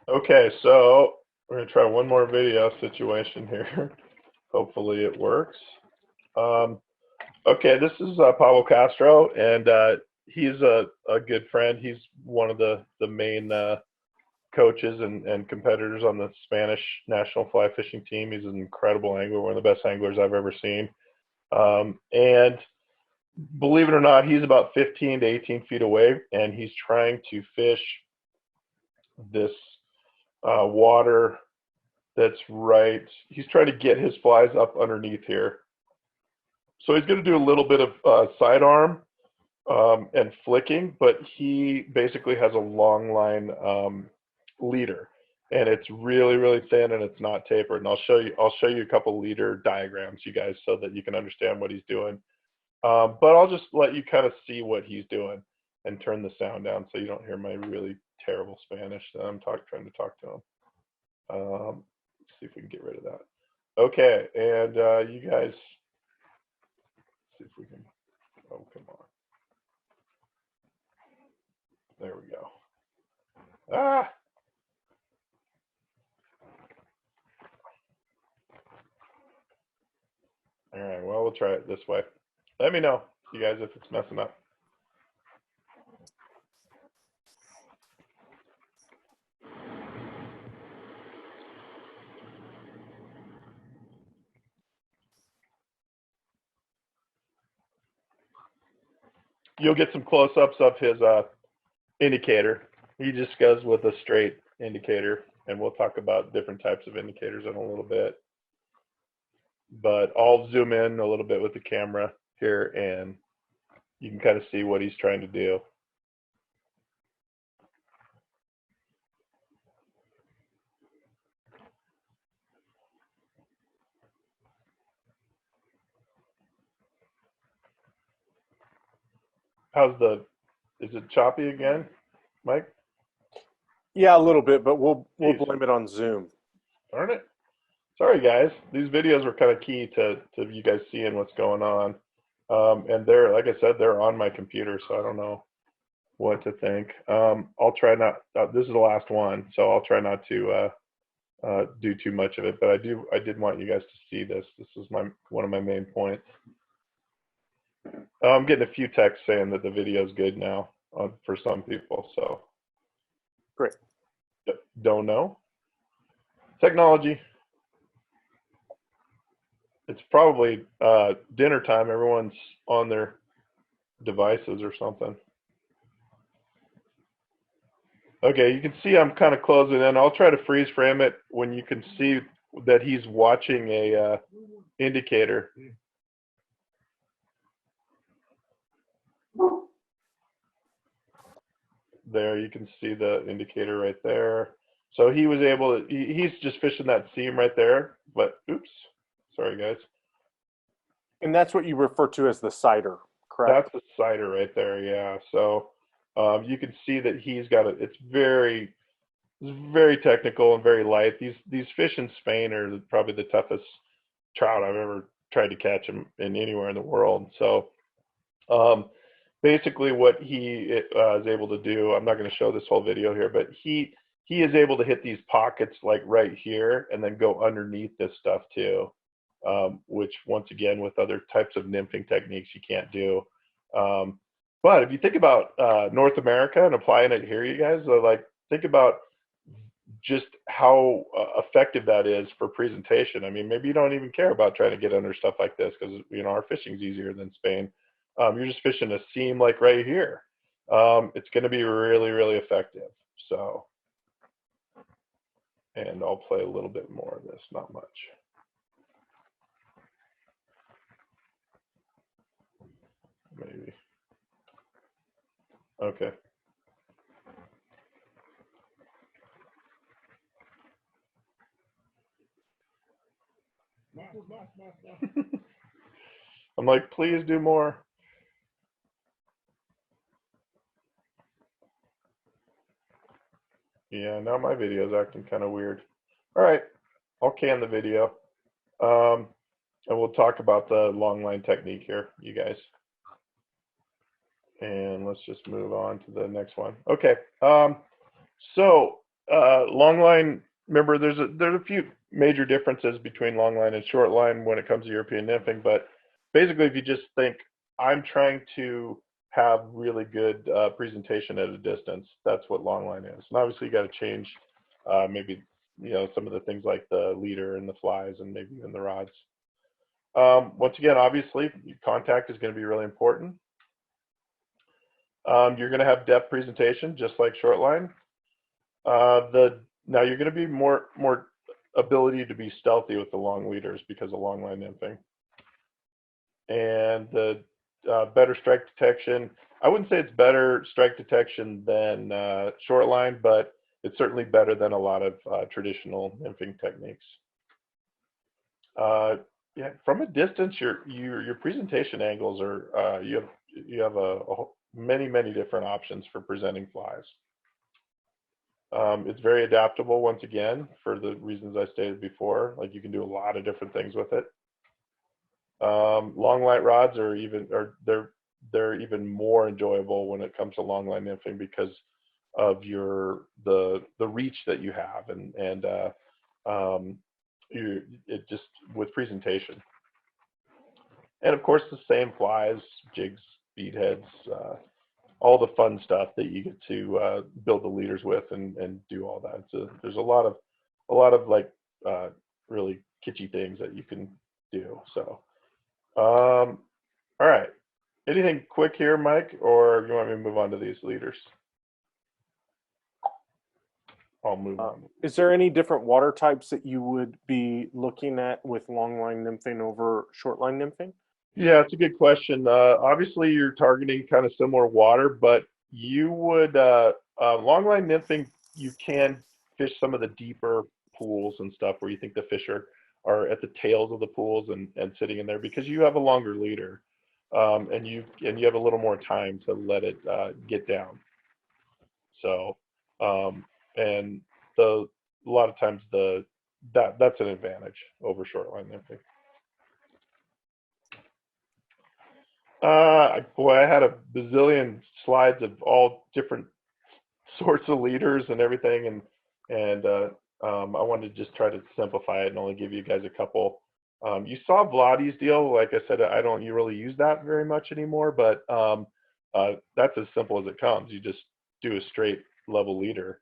Okay, so we're gonna try one more video situation here. Hopefully it works. Okay, this is Pablo Castro, and he's a good friend. He's one of the main coaches and competitors on the Spanish national fly fishing team. He's an incredible angler, one of the best anglers I've ever seen. And believe it or not, he's about 15 to 18 feet away, and he's trying to fish this water that's right. He's trying to get his flies up underneath here. So he's going to do a little bit of sidearm and flicking, but he basically has a long line leader, and it's really, really thin, and it's not tapered. And I'll show you a couple leader diagrams, you guys, so that you can understand what he's doing. But I'll just let you kind of see what he's doing and turn the sound down so you don't hear my really terrible Spanish that I'm trying to talk to him. Let's see if we can get rid of that. Okay, and you guys, see if we can, oh, come on. There we go. Ah! All right, well, we'll try it this way. Let me know, you guys, if it's messing up. You'll get some close-ups of his indicator. He just goes with a straight indicator, and we'll talk about different types of indicators in a little bit. But I'll zoom in a little bit with the camera here, and you can kind of see what he's trying to do. Is it choppy again, Mike? Yeah, a little bit, but we'll blame it on Zoom. Darn it. Sorry, guys. These videos were kind of key to you guys seeing what's going on. And they're, like I said, they're on my computer, so I don't know what to think. I'll try not, this is the last one, so I'll try not to do too much of it, but I did want you guys to see this. This is one of my main points. I'm getting a few texts saying that the video is good now for some people, so. Great. Don't know. Technology. It's probably dinner time. Everyone's on their devices or something. Okay, you can see I'm kind of closing in. I'll try to freeze frame it when you can see that he's watching a indicator. There, you can see the indicator right there. So he was able to, he's just fishing that seam right there, but oops, sorry guys. And that's what you refer to as the cider, correct? That's the cider right there, yeah. So you can see that he's got it. It's very technical and very light. These fish in Spain are probably the toughest trout I've ever tried to catch them in anywhere in the world. So basically what he is able to do, I'm not going to show this whole video here, but he is able to hit these pockets like right here and then go underneath this stuff too, which once again with other types of nymphing techniques you can't do. But if you think about North America and applying it here, you guys, like think about just how effective that is for presentation. I mean, maybe you don't even care about trying to get under stuff like this because, you know, our fishing's easier than Spain. You're just fishing a seam like right here. It's going to be really, really effective. So, and I'll play a little bit more of this, not much. Maybe. Okay. I'm like, please do more. Yeah, now my video is acting kind of weird. All right, I'll can the video. And we'll talk about the long line technique here, you guys. And let's just move on to the next one. Okay, so long line, remember there's a few major differences between long line and short line when it comes to European nymphing, but basically if you just think I'm trying to have really good presentation at a distance, that's what long line is. And obviously you got to change maybe, you know, some of the things like the leader and the flies and maybe even the rods. Once again, obviously contact is going to be really important. You're going to have depth presentation just like short line. Now you're going to be more ability to be stealthy with the long leaders because of long line nymphing. And the better strike detection. I wouldn't say it's better strike detection than short line, but it's certainly better than a lot of traditional nymphing techniques. Yeah, from a distance, your presentation angles are you have many different options for presenting flies. It's very adaptable once again for the reasons I stated before. Like you can do a lot of different things with it. Long light rods they're even more enjoyable when it comes to long line nymphing because of the reach that you have and it just with presentation. And of course the same flies, jigs, beadheads, all the fun stuff that you get to build the leaders with and do all that. So there's a lot of like really kitschy things that you can do. So all right, anything quick here, Mike, or you want me to move on to these leaders? I'll move on. Is there any different water types that you would be looking at with long line nymphing over short line nymphing? Yeah, it's a good question. Obviously, you're targeting kind of similar water, but you would long line nymphing. You can fish some of the deeper pools and stuff where you think the fish are at the tails of the pools and sitting in there because you have a longer leader, and you have a little more time to let it get down. So, and a lot of times that's an advantage over short line nymphing. Boy, I had a bazillion slides of all different sorts of leaders and everything, and I wanted to just try to simplify it and only give you guys a couple. You saw Vladdy's deal. Like I said, I don't really use that very much anymore, but that's as simple as it comes. You just do a straight level leader.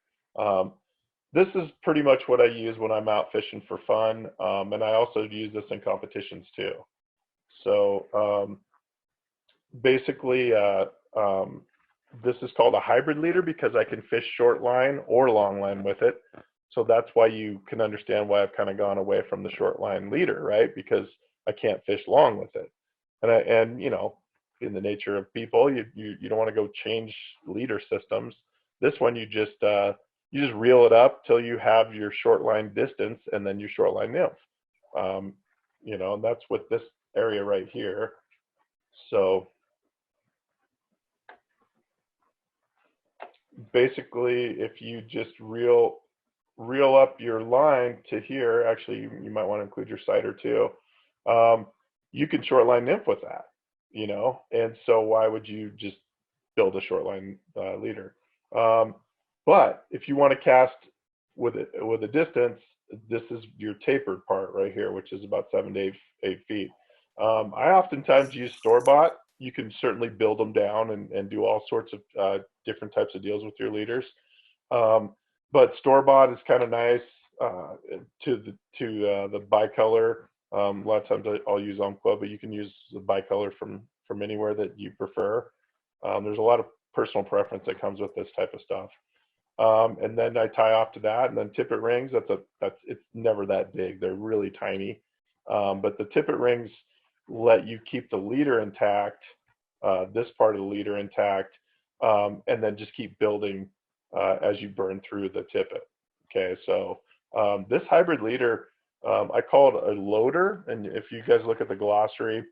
This is pretty much what I use when I'm out fishing for fun, and I also use this in competitions too. So basically, this is called a hybrid leader because I can fish short line or long line with it. So that's why you can understand why I've kind of gone away from the short line leader, right? Because I can't fish long with it. And you know, in the nature of people, you don't want to go change leader systems. This one, you just reel it up till you have your short line distance and then your short line nymph. You know, and that's with this area right here. So basically, if you just reel up your line to here, actually you might want to include your sighter too. You can short line nymph with that, you know, and so why would you just build a short line leader? But if you want to cast with a distance, this is your tapered part right here, which is about 7 to 8 feet. I oftentimes use store-bought. You can certainly build them down and do all sorts of different types of deals with your leaders. But store-bought is kind of nice to the bicolor. A lot of times I'll use Umpqua, but you can use the bicolor from anywhere that you prefer. There's a lot of personal preference that comes with this type of stuff. And then I tie off to that, and then tippet rings. It's never that big. They're really tiny. But the tippet rings let you keep the leader intact, this part of the leader intact, and then just keep building as you burn through the tippet. Okay, so this hybrid leader, I call it a loader. And if you guys look at the glossary,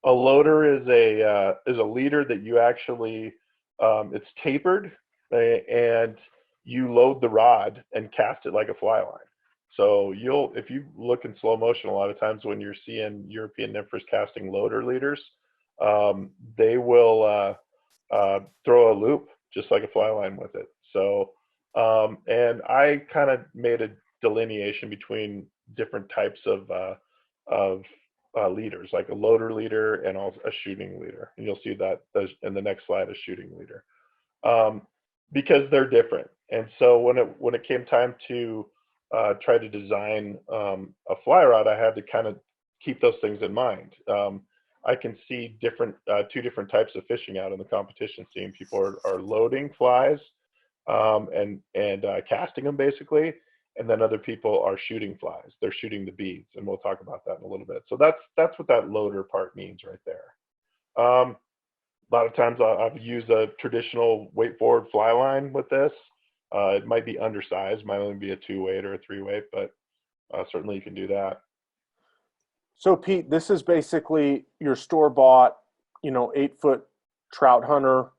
a loader is a leader that you actually, it's tapered, and you load the rod and cast it like a fly line. So if you look in slow motion, a lot of times when you're seeing European nymphers casting loader leaders, they will throw a loop just like a fly line with it. So, and I kind of made a delineation between different types of leaders, like a loader leader and also a shooting leader. And you'll see that in the next slide, a shooting leader, because they're different. And so when it came time to try to design a fly rod, I had to kind of keep those things in mind. I can see two different types of fishing out in the competition scene. People are loading flies and casting them basically, and then other people are shooting flies. They're shooting the beads, and we'll talk about that in a little bit. So that's what that loader part means right there. A lot of times I've used a traditional weight forward fly line with this. It might be undersized, might only be a 2-weight or a 3-weight, but certainly you can do that. So Pete, this is basically your store-bought, 8-foot trout hunter,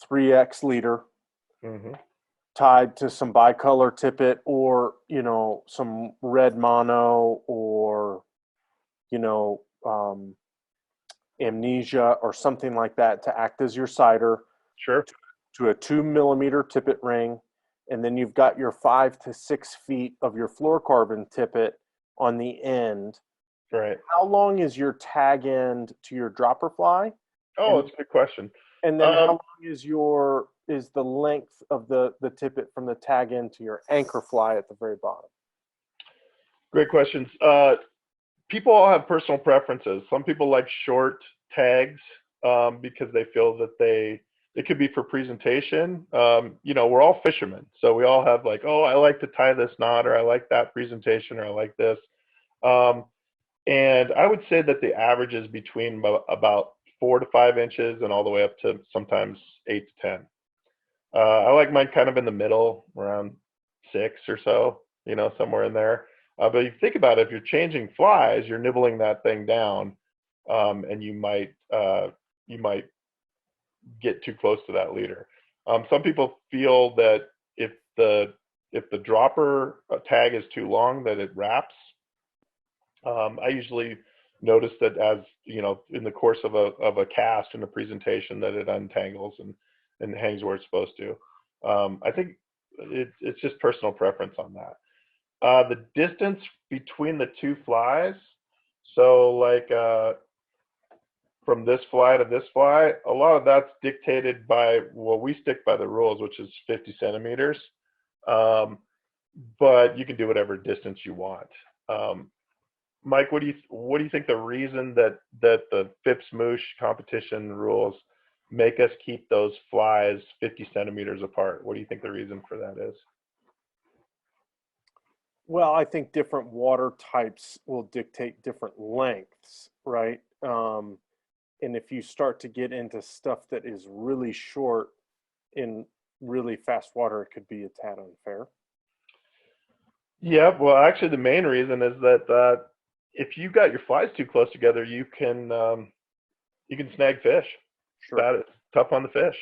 3X leader, tied to some bicolor tippet, or some red mono, or amnesia or something like that to act as your sighter. Sure. To a 2-millimeter tippet ring, and then you've got your 5 to 6 feet of your fluorocarbon tippet on the end. Right. How long is your tag end to your dropper fly? Oh, that's a good question. And then how long is the length of the tippet from the tag end to your anchor fly at the very bottom? Great questions. People all have personal preferences. Some people like short tags because they feel that it could be for presentation. We're all fishermen, so we all have like, oh, I like to tie this knot, or I like that presentation, or I like this. And I would say that the average is between about 4 to 5 inches and all the way up to sometimes 8 to 10. I like mine kind of in the middle, around 6 or so, somewhere in there. But if you think about it, if you're changing flies, you're nibbling that thing down, and you might get too close to that leader. Some people feel that if the dropper tag is too long, that it wraps. I usually notice that as in the course of a cast and a presentation, that it untangles and hangs where it's supposed to. I think it's just personal preference on that. The distance between the two flies, so like from this fly to this fly, a lot of that's dictated by, well, we stick by the rules, which is 50 centimeters. But you can do whatever distance you want. Mike, what do you think the reason that the FIPS Moosh competition rules make us keep those flies 50 centimeters apart. What do you think the reason for that is? Well, I think different water types will dictate different lengths, right? And if you start to get into stuff that is really short in really fast water, it could be a tad unfair. Yeah, well, actually, the main reason is that if you've got your flies too close together, you can snag fish. Sure. It's tough on the fish.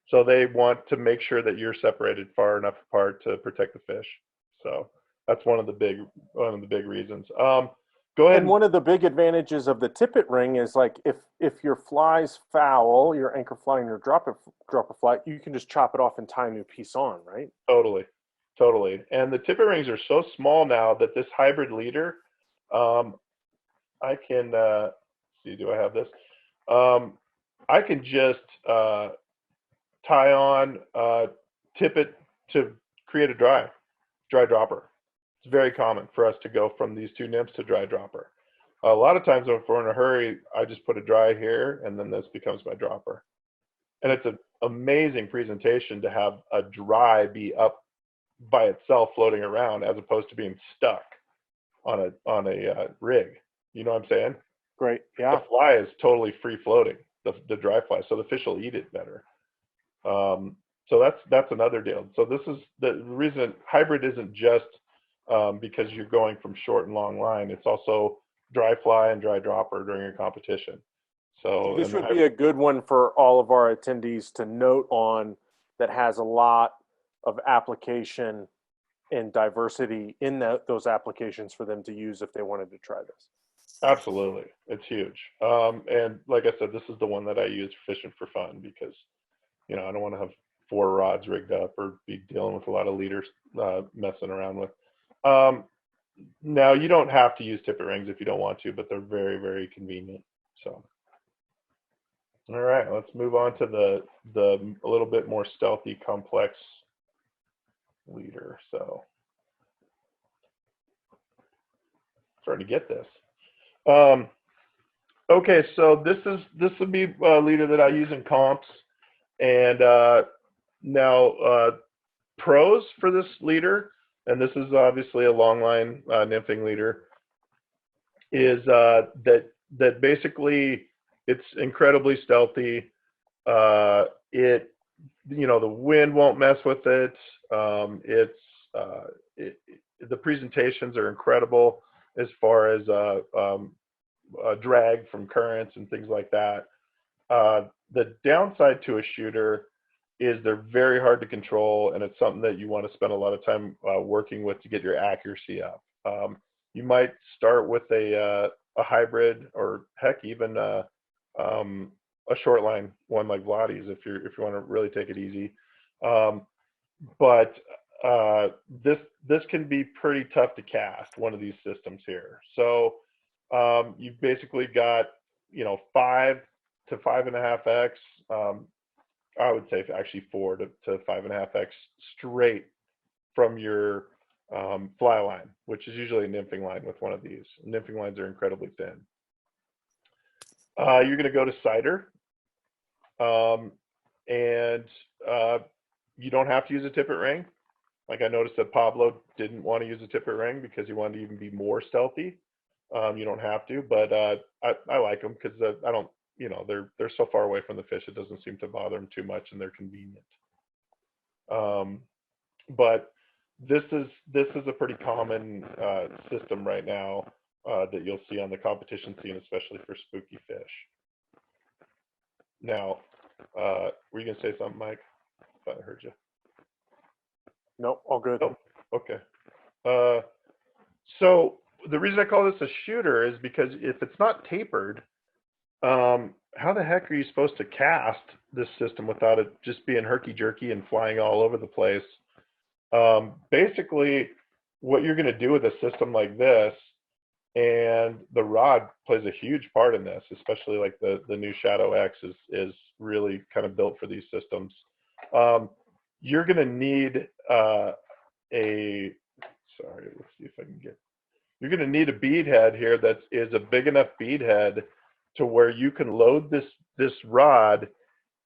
So they want to make sure that you're separated far enough apart to protect the fish. So that's one of the big reasons. Go ahead. And one of the big advantages of the tippet ring is like if your flies foul, your anchor fly and your dropper fly, you can just chop it off and tie a new piece on, right? Totally. And the tippet rings are so small now that this hybrid leader, I can see. Do I have this? I can just tie on tippet to create a dry dropper. It's very common for us to go from these two nymphs to dry dropper. A lot of times if we're in a hurry, I just put a dry here and then this becomes my dropper. And it's an amazing presentation to have a dry be up by itself floating around as opposed to being stuck on a rig. You know what I'm saying? Great. Yeah. The fly is totally free floating, the dry fly, so the fish will eat it better. So that's another deal. So this is the reason hybrid isn't just because you're going from short and long line. It's also dry fly and dry dropper during your competition. So this would be a good one for all of our attendees to note on, that has a lot of application and diversity in those applications for them to use if they wanted to try this. Absolutely, it's huge. And like I said, this is the one that I use fishing for fun because, I don't want to have 4 rods rigged up or be dealing with a lot of leaders messing around with. Now you don't have to use tippet rings if you don't want to, but they're very, very convenient. So, all right, let's move on to the a little bit more stealthy, complex leader. So, starting to get this. Okay, so this would be a leader that I use in comps, and now pros for this leader, and this is obviously a long line nymphing leader, is that basically it's incredibly stealthy. The wind won't mess with it. The presentations are incredible as far as drag from currents and things like that. The downside to a shooter is they're very hard to control, and it's something that you want to spend a lot of time working with to get your accuracy up. You might start with a hybrid, or heck, even a short line one like Vladdy's if you want to really take it easy. But this can be pretty tough to cast, one of these systems here. So you've basically got 5 to 5.5x. I would say actually 4 to 5.5x straight from your fly line, which is usually a nymphing line with one of these. Nymphing lines are incredibly thin. You're going to go to cider, and you don't have to use a tippet ring. Like I noticed that Pablo didn't want to use a tippet ring because he wanted to even be more stealthy. You don't have to, but I like them because I don't, they're so far away from the fish, it doesn't seem to bother them too much, and they're convenient. But this is a pretty common system right now that you'll see on the competition scene, especially for spooky fish. Now, were you gonna say something, Mike? I thought I heard you. Nope, all good. Oh, okay. So the reason I call this a shooter is because if it's not tapered, how the heck are you supposed to cast this system without it just being herky-jerky and flying all over the place? Basically, what you're going to do with a system like this, and the rod plays a huge part in this, especially like the new Shadow X is really kind of built for these systems. You're going to need let's see if I can get, you're going to need a bead head here that is a big enough bead head to where you can load this rod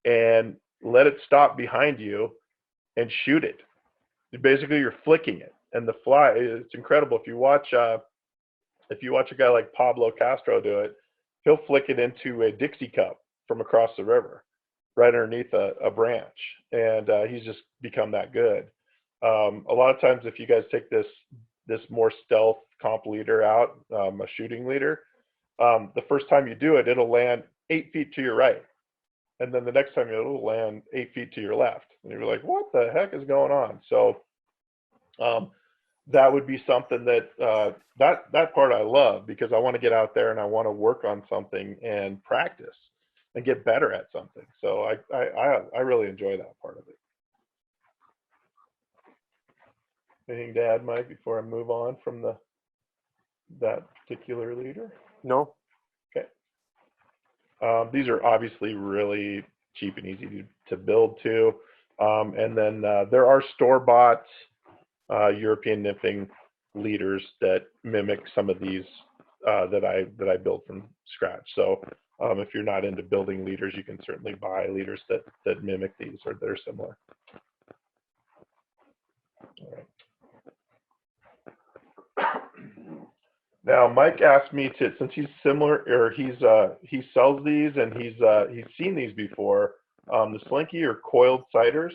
and let it stop behind you and shoot it. Basically, you're flicking it, and the fly, it's incredible. If you watch a guy like Pablo Castro do it, he'll flick it into a Dixie cup from across the river, right underneath a branch, and he's just become that good. A lot of times, if you guys take this more stealth comp leader out, a shooting leader, the first time you do it, it'll land 8 feet to your right, and then the next time it'll land 8 feet to your left, and you're like, what the heck is going on? So that would be something that that part I love, because I want to get out there and I want to work on something and practice and get better at something. So I really enjoy that part of it. Anything to add, Mike, before I move on from that particular leader? No. Okay. These are obviously really cheap and easy to build too. And then there are store-bought European nymphing leaders that mimic some of these that I built from scratch. So if you're not into building leaders, you can certainly buy leaders that mimic these or they're similar. All right. Now, Mike asked me to, since he's similar, or he sells these and he's seen these before, the slinky or coiled ciders.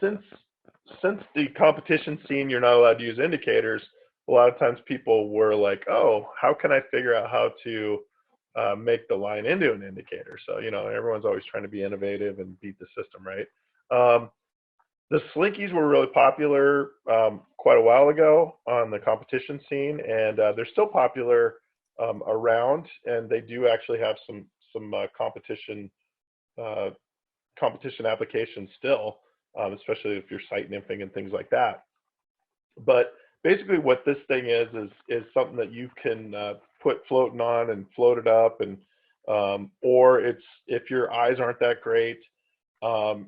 Since the competition scene, you're not allowed to use indicators. A lot of times people were like, "Oh, how can I figure out how to make the line into an indicator?" So everyone's always trying to be innovative and beat the system, right? The slinkies were really popular quite a while ago on the competition scene, and they're still popular around, and they do actually have some competition applications still, especially if you're sight nymphing and things like that. But basically what this thing is something that you can put floating on and float it up, and or if your eyes aren't that great,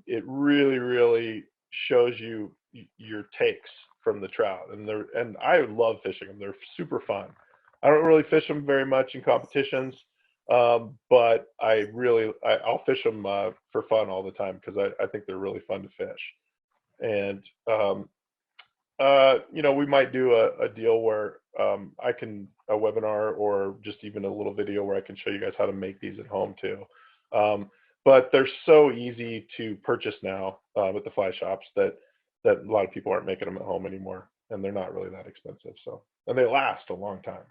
it really shows you your takes from the trout, and I love fishing them. They're super fun. I don't really fish them very much in competitions, but I'll fish them for fun all the time, because I think they're really fun to fish. And we might do a deal where a webinar or just even a little video where I can show you guys how to make these at home too. But they're so easy to purchase now with the fly shops that a lot of people aren't making them at home anymore, and they're not really that expensive. So, and they last a long time.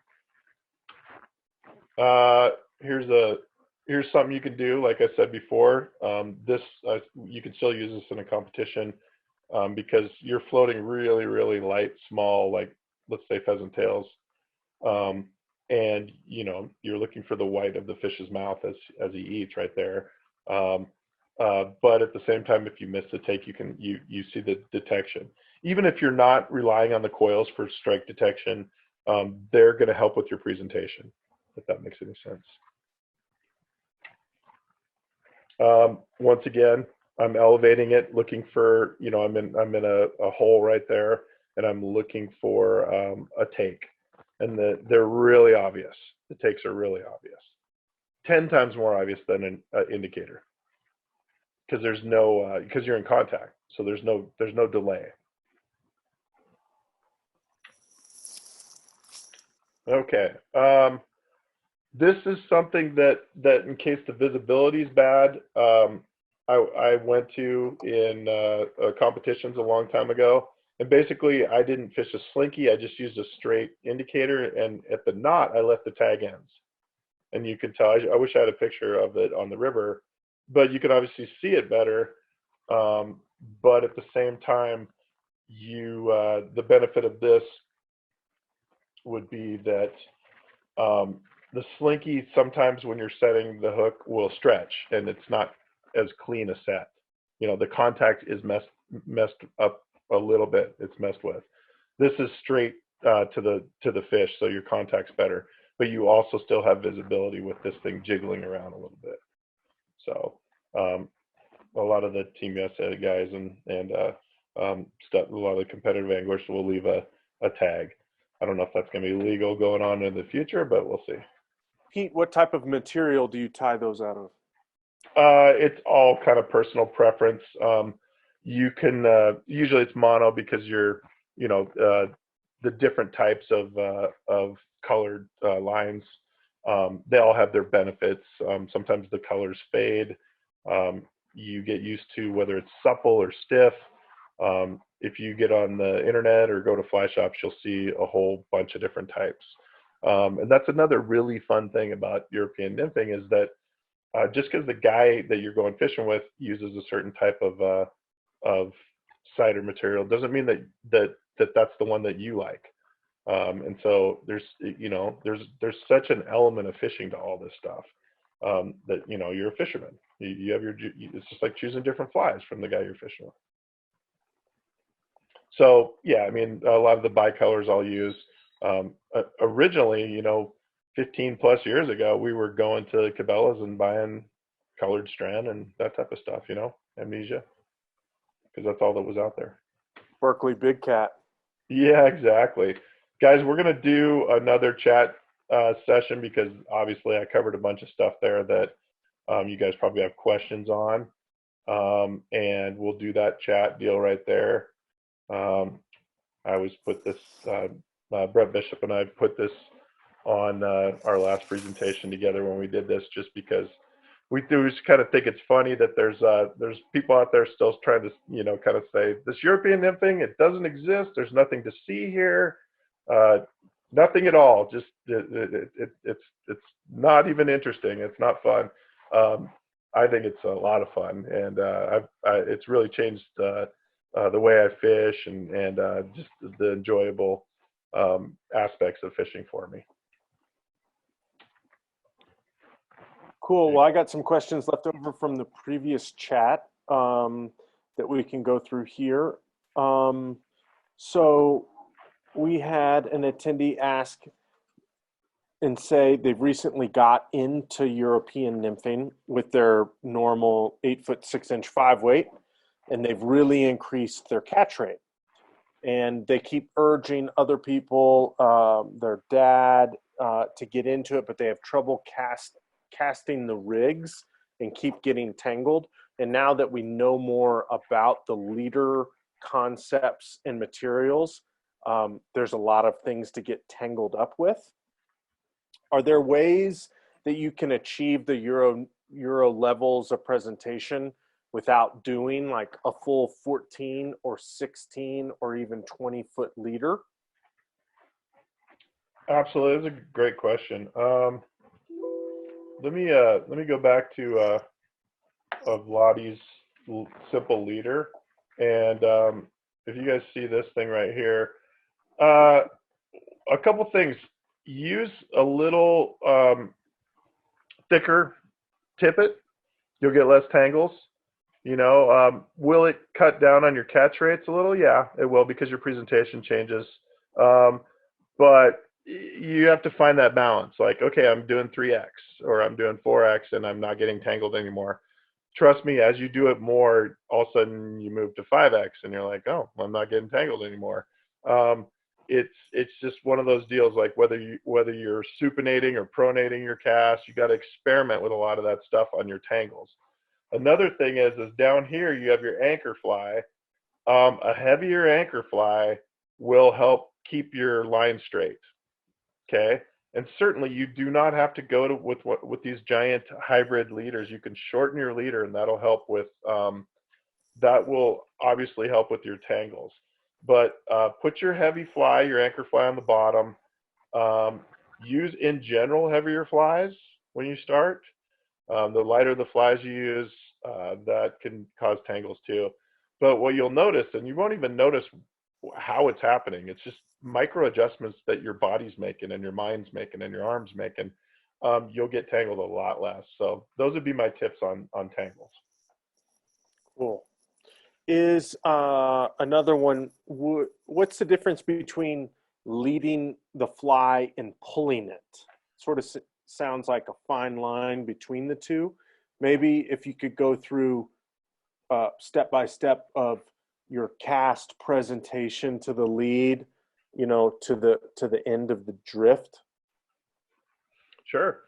Here's something you can do. Like I said before, you can still use this in a competition because you're floating really light, small, like let's say pheasant tails, and you're looking for the white of the fish's mouth as he eats right there. But at the same time, if you miss the take, you see the detection. Even if you're not relying on the coils for strike detection, they're going to help with your presentation, if that makes any sense. Once again, I'm elevating it, looking for, I'm in a hole right there, and I'm looking for a take, and they're really obvious. The takes are really obvious, 10 times more obvious than an indicator, because because you're in contact, so there's no delay. Okay. This is something that in case the visibility is bad, I went to in competitions a long time ago, and basically I didn't fish a slinky. I just used a straight indicator, and at the knot I left the tag ends, and you can tell. I wish I had a picture of it on the river, but you can obviously see it better. But at the same time, the benefit of this would be that the slinky, sometimes when you're setting the hook, will stretch, and it's not as clean a set. The contact is messed up a little bit. It's messed with. This is straight to the fish, so your contact's better, but you also still have visibility with this thing jiggling around a little bit. So a lot of the Team USA guys and a lot of the competitive anglers will leave a tag. I don't know if that's going to be legal going on in the future, but we'll see. Pete, what type of material do you tie those out of? It's all kind of personal preference. You can usually it's mono because you know the different types of colored lines. They all have their benefits. Sometimes the colors fade. You get used to whether it's supple or stiff. If you get on the internet or go to fly shops, you'll see a whole bunch of different types. And that's another really fun thing about European nymphing is that just because the guy that you're going fishing with uses a certain type of cider material doesn't mean that's the one that you like. And so there's such an element of fishing to all this stuff that you're a fisherman. You have it's just like choosing different flies from the guy you're fishing with. So yeah, I mean a lot of the bicolors I'll use. Originally, 15 plus years ago, we were going to Cabela's and buying colored strand and that type of stuff, amnesia, because that's all that was out there. Berkeley Big Cat. Yeah, exactly. Guys, we're going to do another chat session because obviously I covered a bunch of stuff there that you guys probably have questions on. And we'll do that chat deal right there. I always put this, Brett Bishop and I put this on our last presentation together when we did this, just because we just kind of think it's funny that there's people out there still trying to kind of say this European nymphing, it doesn't exist, there's nothing to see here, nothing at all, just it's not even interesting, it's not fun. I think it's a lot of fun, and it's really changed the way I fish and just the enjoyable aspects of fishing for me. Cool. Well, I got some questions left over from the previous chat that we can go through here. So we had an attendee ask and say they've recently got into European nymphing with their normal 8-foot 6-inch 5-weight, and they've really increased their catch rate. And they keep urging other people, their dad, to get into it, but they have trouble casting the rigs and keep getting tangled. And now that we know more about the leader concepts and materials, there's a lot of things to get tangled up with. Are there ways that you can achieve the Euro levels of presentation without doing like a full 14 or 16 or even 20-foot leader? Absolutely, that's a great question. Let me go back to Vladi's simple leader, and if you guys see this thing right here, a couple things. Use a little thicker tippet. You'll get less tangles. Will it cut down on your catch rates a little? Yeah, it will, because your presentation changes. But you have to find that balance. Like, okay, I'm doing 3X or I'm doing 4X and I'm not getting tangled anymore. Trust me, as you do it more, all of a sudden you move to 5X and you're like, oh, I'm not getting tangled anymore. It's just one of those deals, like whether you're supinating or pronating your cast, you got to experiment with a lot of that stuff on your tangles. Another thing is down here you have your anchor fly. A heavier anchor fly will help keep your line straight. Okay, and certainly you do not have to go with these giant hybrid leaders. You can shorten your leader, and that'll help with that will obviously help with your tangles. But put your heavy fly, your anchor fly, on the bottom. Use in general heavier flies when you start. The lighter the flies you use, that can cause tangles too. But what you'll notice, and you won't even notice how it's happening, it's just micro adjustments that your body's making and your mind's making and your arm's making. You'll get tangled a lot less. So those would be my tips on tangles. Cool. Is another one, what's the difference between leading the fly and pulling it? Sort of sounds like a fine line between the two. Maybe if you could go through step by step of your cast presentation to the lead, to the end of the drift. Sure.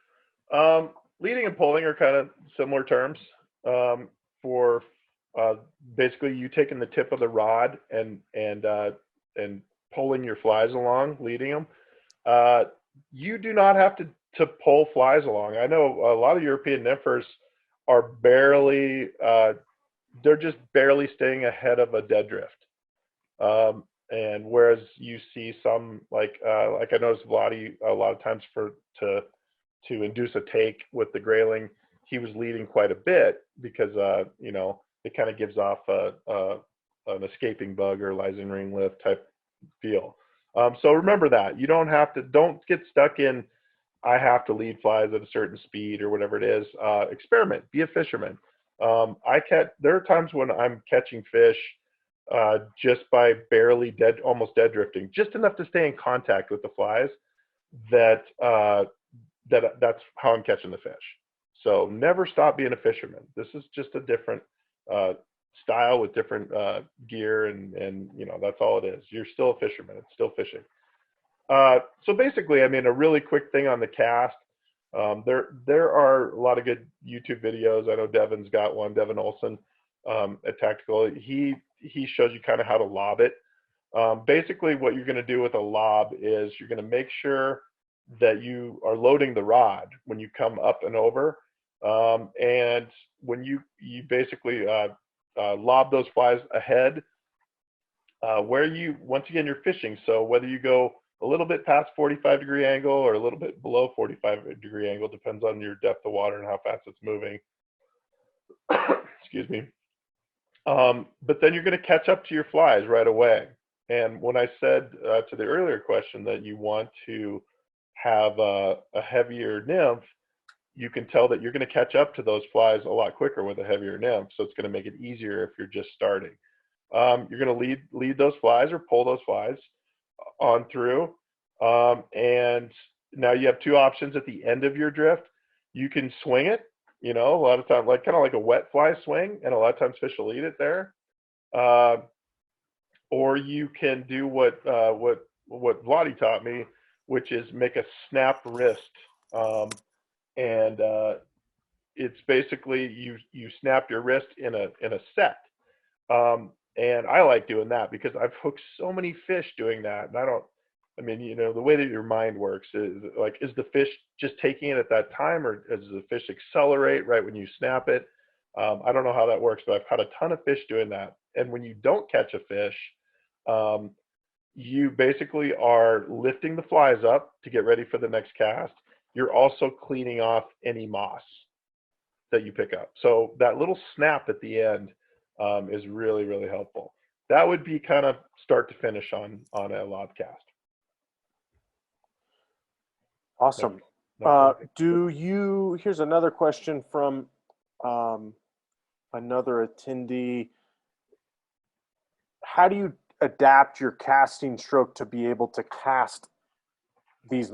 Leading and pulling are kind of similar terms. For basically you taking the tip of the rod and pulling your flies along, leading them. You do not have to pull flies along. I know a lot of European nymphers are barely, they're just barely staying ahead of a dead drift. And whereas you see some like I noticed a lot of times to induce a take with the grayling, he was leading quite a bit because you know, it kind of gives off an escaping bug or Lysian ring lift type feel. So remember that you don't get stuck in I have to lead flies at a certain speed or whatever it is. Experiment, be a fisherman. There are times when I'm catching fish just by barely almost dead drifting, just enough to stay in contact with the flies. That's how I'm catching the fish. So never stop being a fisherman. This is just a different style with different gear, and you know, that's all it is. You're still a fisherman. It's still fishing. So basically, I mean, a really quick thing on the cast. There are a lot of good YouTube videos. I know Devin's got one, Devin Olson at Tactical. He shows you kind of how to lob it. Basically, what you're going to do with a lob is you're going to make sure that you are loading the rod when you come up and over. And when you basically lob those flies ahead, once again, you're fishing. So whether you go a little bit past 45-degree angle or a little bit below 45-degree angle, depends on your depth of water and how fast it's moving. Excuse me. But then you're going to catch up to your flies right away. And when I said to the earlier question that you want to have a heavier nymph, you can tell that you're going to catch up to those flies a lot quicker with a heavier nymph. So it's going to make it easier if you're just starting. You're going to lead those flies or pull those flies on through. And now you have two options at the end of your drift. You can swing it, you know, a lot of times, like kind of like a wet fly swing, and a lot of times fish will eat it there. Or you can do what Vladi taught me, which is make a snap wrist. And it's basically you snap your wrist in a set. And I like doing that because I've hooked so many fish doing that. And I mean, you know, the way that your mind works is like, is the fish just taking it at that time, or does the fish accelerate right when you snap it? I don't know how that works, but I've caught a ton of fish doing that. And when you don't catch a fish, you basically are lifting the flies up to get ready for the next cast. You're also cleaning off any moss that you pick up. So that little snap at the end is really, really helpful. That would be kind of start to finish on a lob cast. Awesome. Here's another question from another attendee. How do you adapt your casting stroke to be able to cast these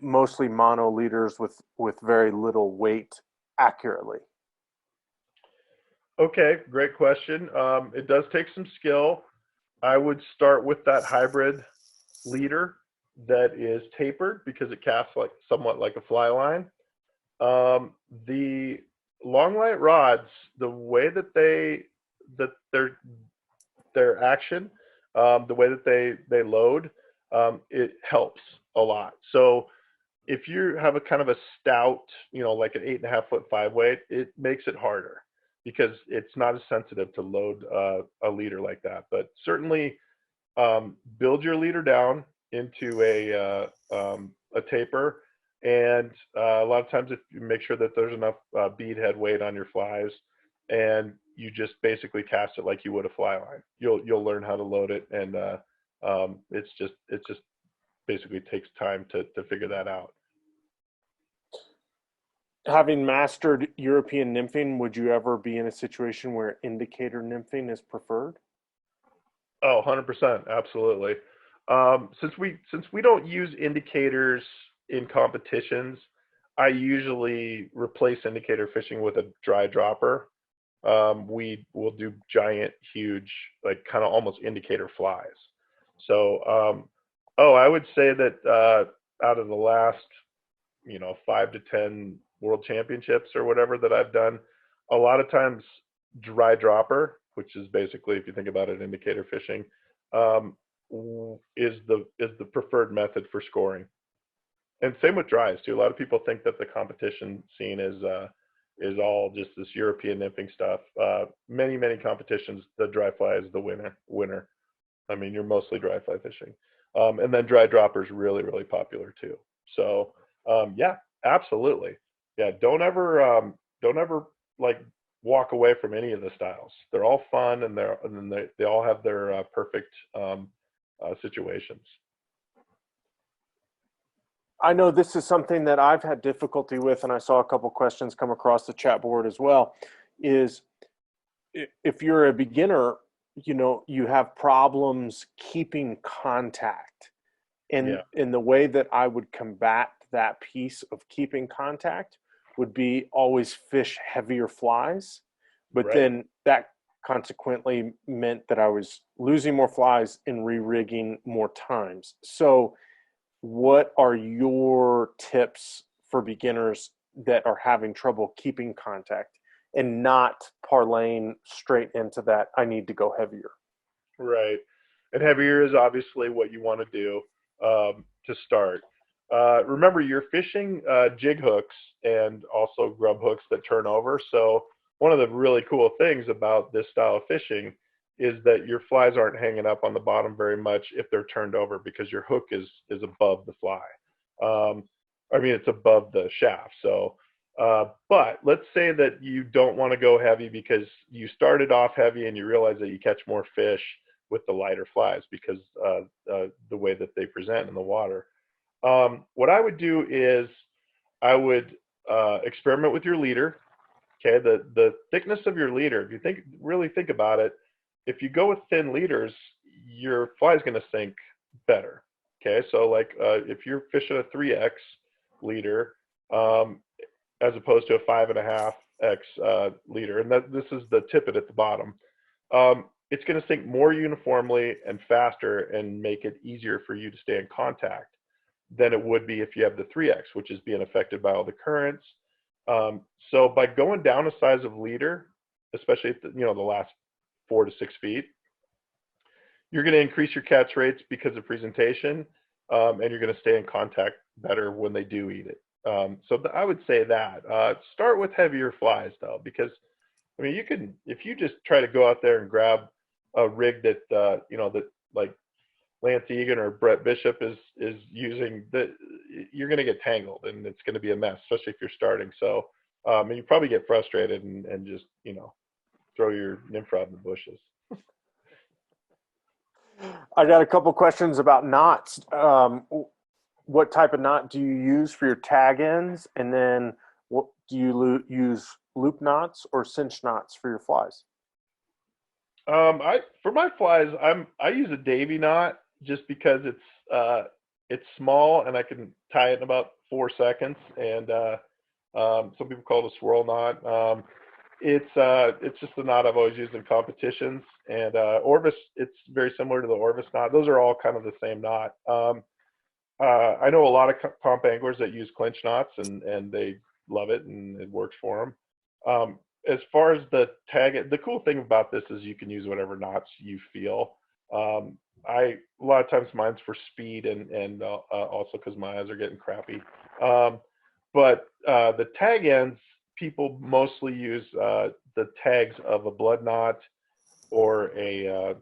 mostly mono leaders with very little weight accurately? Okay, great question. It does take some skill. I would start with that hybrid leader that is tapered because it casts somewhat like a fly line. The long light rods, the way that their action, the way that they load, it helps a lot. So if you have a kind of a stout, you know, like an 8.5 foot 5 weight, it makes it harder because it's not as sensitive to load a leader like that. But certainly build your leader down into a taper, and a lot of times if you make sure that there's enough bead head weight on your flies, and you just basically cast it like you would a fly line, you'll learn how to load it, and it's just basically takes time to figure that out. Having mastered European nymphing, would you ever be in a situation where indicator nymphing is preferred? Oh, 100%, absolutely. Since we don't use indicators in competitions, I usually replace indicator fishing with a dry dropper. We will do giant, huge, like kind of almost indicator flies. So, I would say that out of the last, 5 to 10 world championships or whatever that I've done, a lot of times dry dropper, which is basically, if you think about it, indicator fishing, um, is the preferred method for scoring. And same with dries too. A lot of people think that the competition scene is all just this European nymphing stuff. Many competitions, the dry fly is the winner. I mean, you're mostly dry fly fishing, and then dry dropper is really popular too. So yeah, absolutely. Yeah, don't ever like walk away from any of the styles. They're all fun, and they all have their perfect situations. I know this is something that I've had difficulty with, and I saw a couple questions come across the chat board as well, is if you're a beginner, you have problems keeping contact. And Yeah, in the way that I would combat that piece of keeping contact would be always fish heavier flies. But right. then that consequently meant that I was losing more flies and re-rigging more times. So what are your tips for beginners that are having trouble keeping contact and not parlaying straight into that I need to go heavier? Right. And heavier is obviously what you want to do to start. Remember, you're fishing jig hooks and also grub hooks that turn over. So one of the really cool things about this style of fishing is that your flies aren't hanging up on the bottom very much if they're turned over, because your hook is above the fly. Um, I mean, it's above the shaft. So, but let's say that you don't want to go heavy because you started off heavy and you realize that you catch more fish with the lighter flies because the way that they present in the water. What I would do is I would experiment with your leader. Okay, the thickness of your leader. If you really think about it, if you go with thin leaders, your fly is going to sink better. Okay, so like if you're fishing a 3x leader um, as opposed to a 5.5x leader, and this is the tippet at the bottom, it's going to sink more uniformly and faster and make it easier for you to stay in contact than it would be if you have the 3x, which is being affected by all the currents. So by going down a size of leader, especially at the last 4 to 6 feet, you're going to increase your catch rates because of presentation, and you're going to stay in contact better when they do eat it. So I would say that start with heavier flies though, because I mean, if you just try to go out there and grab a rig that that like Lance Egan or Brett Bishop is using, that you're going to get tangled and it's going to be a mess, especially if you're starting. So, and you probably get frustrated and just throw your nymph rod in the bushes. I got a couple questions about knots. What type of knot do you use for your tag ends? And then what do you use, loop knots or cinch knots for your flies? For my flies, I use a Davy knot just because it's small and I can tie it in about 4 seconds. And some people call it a swirl knot. It's just a knot I've always used in competitions. And Orvis, it's very similar to the Orvis knot. Those are all kind of the same knot. I know a lot of comp anglers that use clinch knots and they love it and it works for them. As far as the tag, the cool thing about this is you can use whatever knots you feel. A lot of times mine's for speed and also because my eyes are getting crappy. But the tag ends, people mostly use the tags of a blood knot or a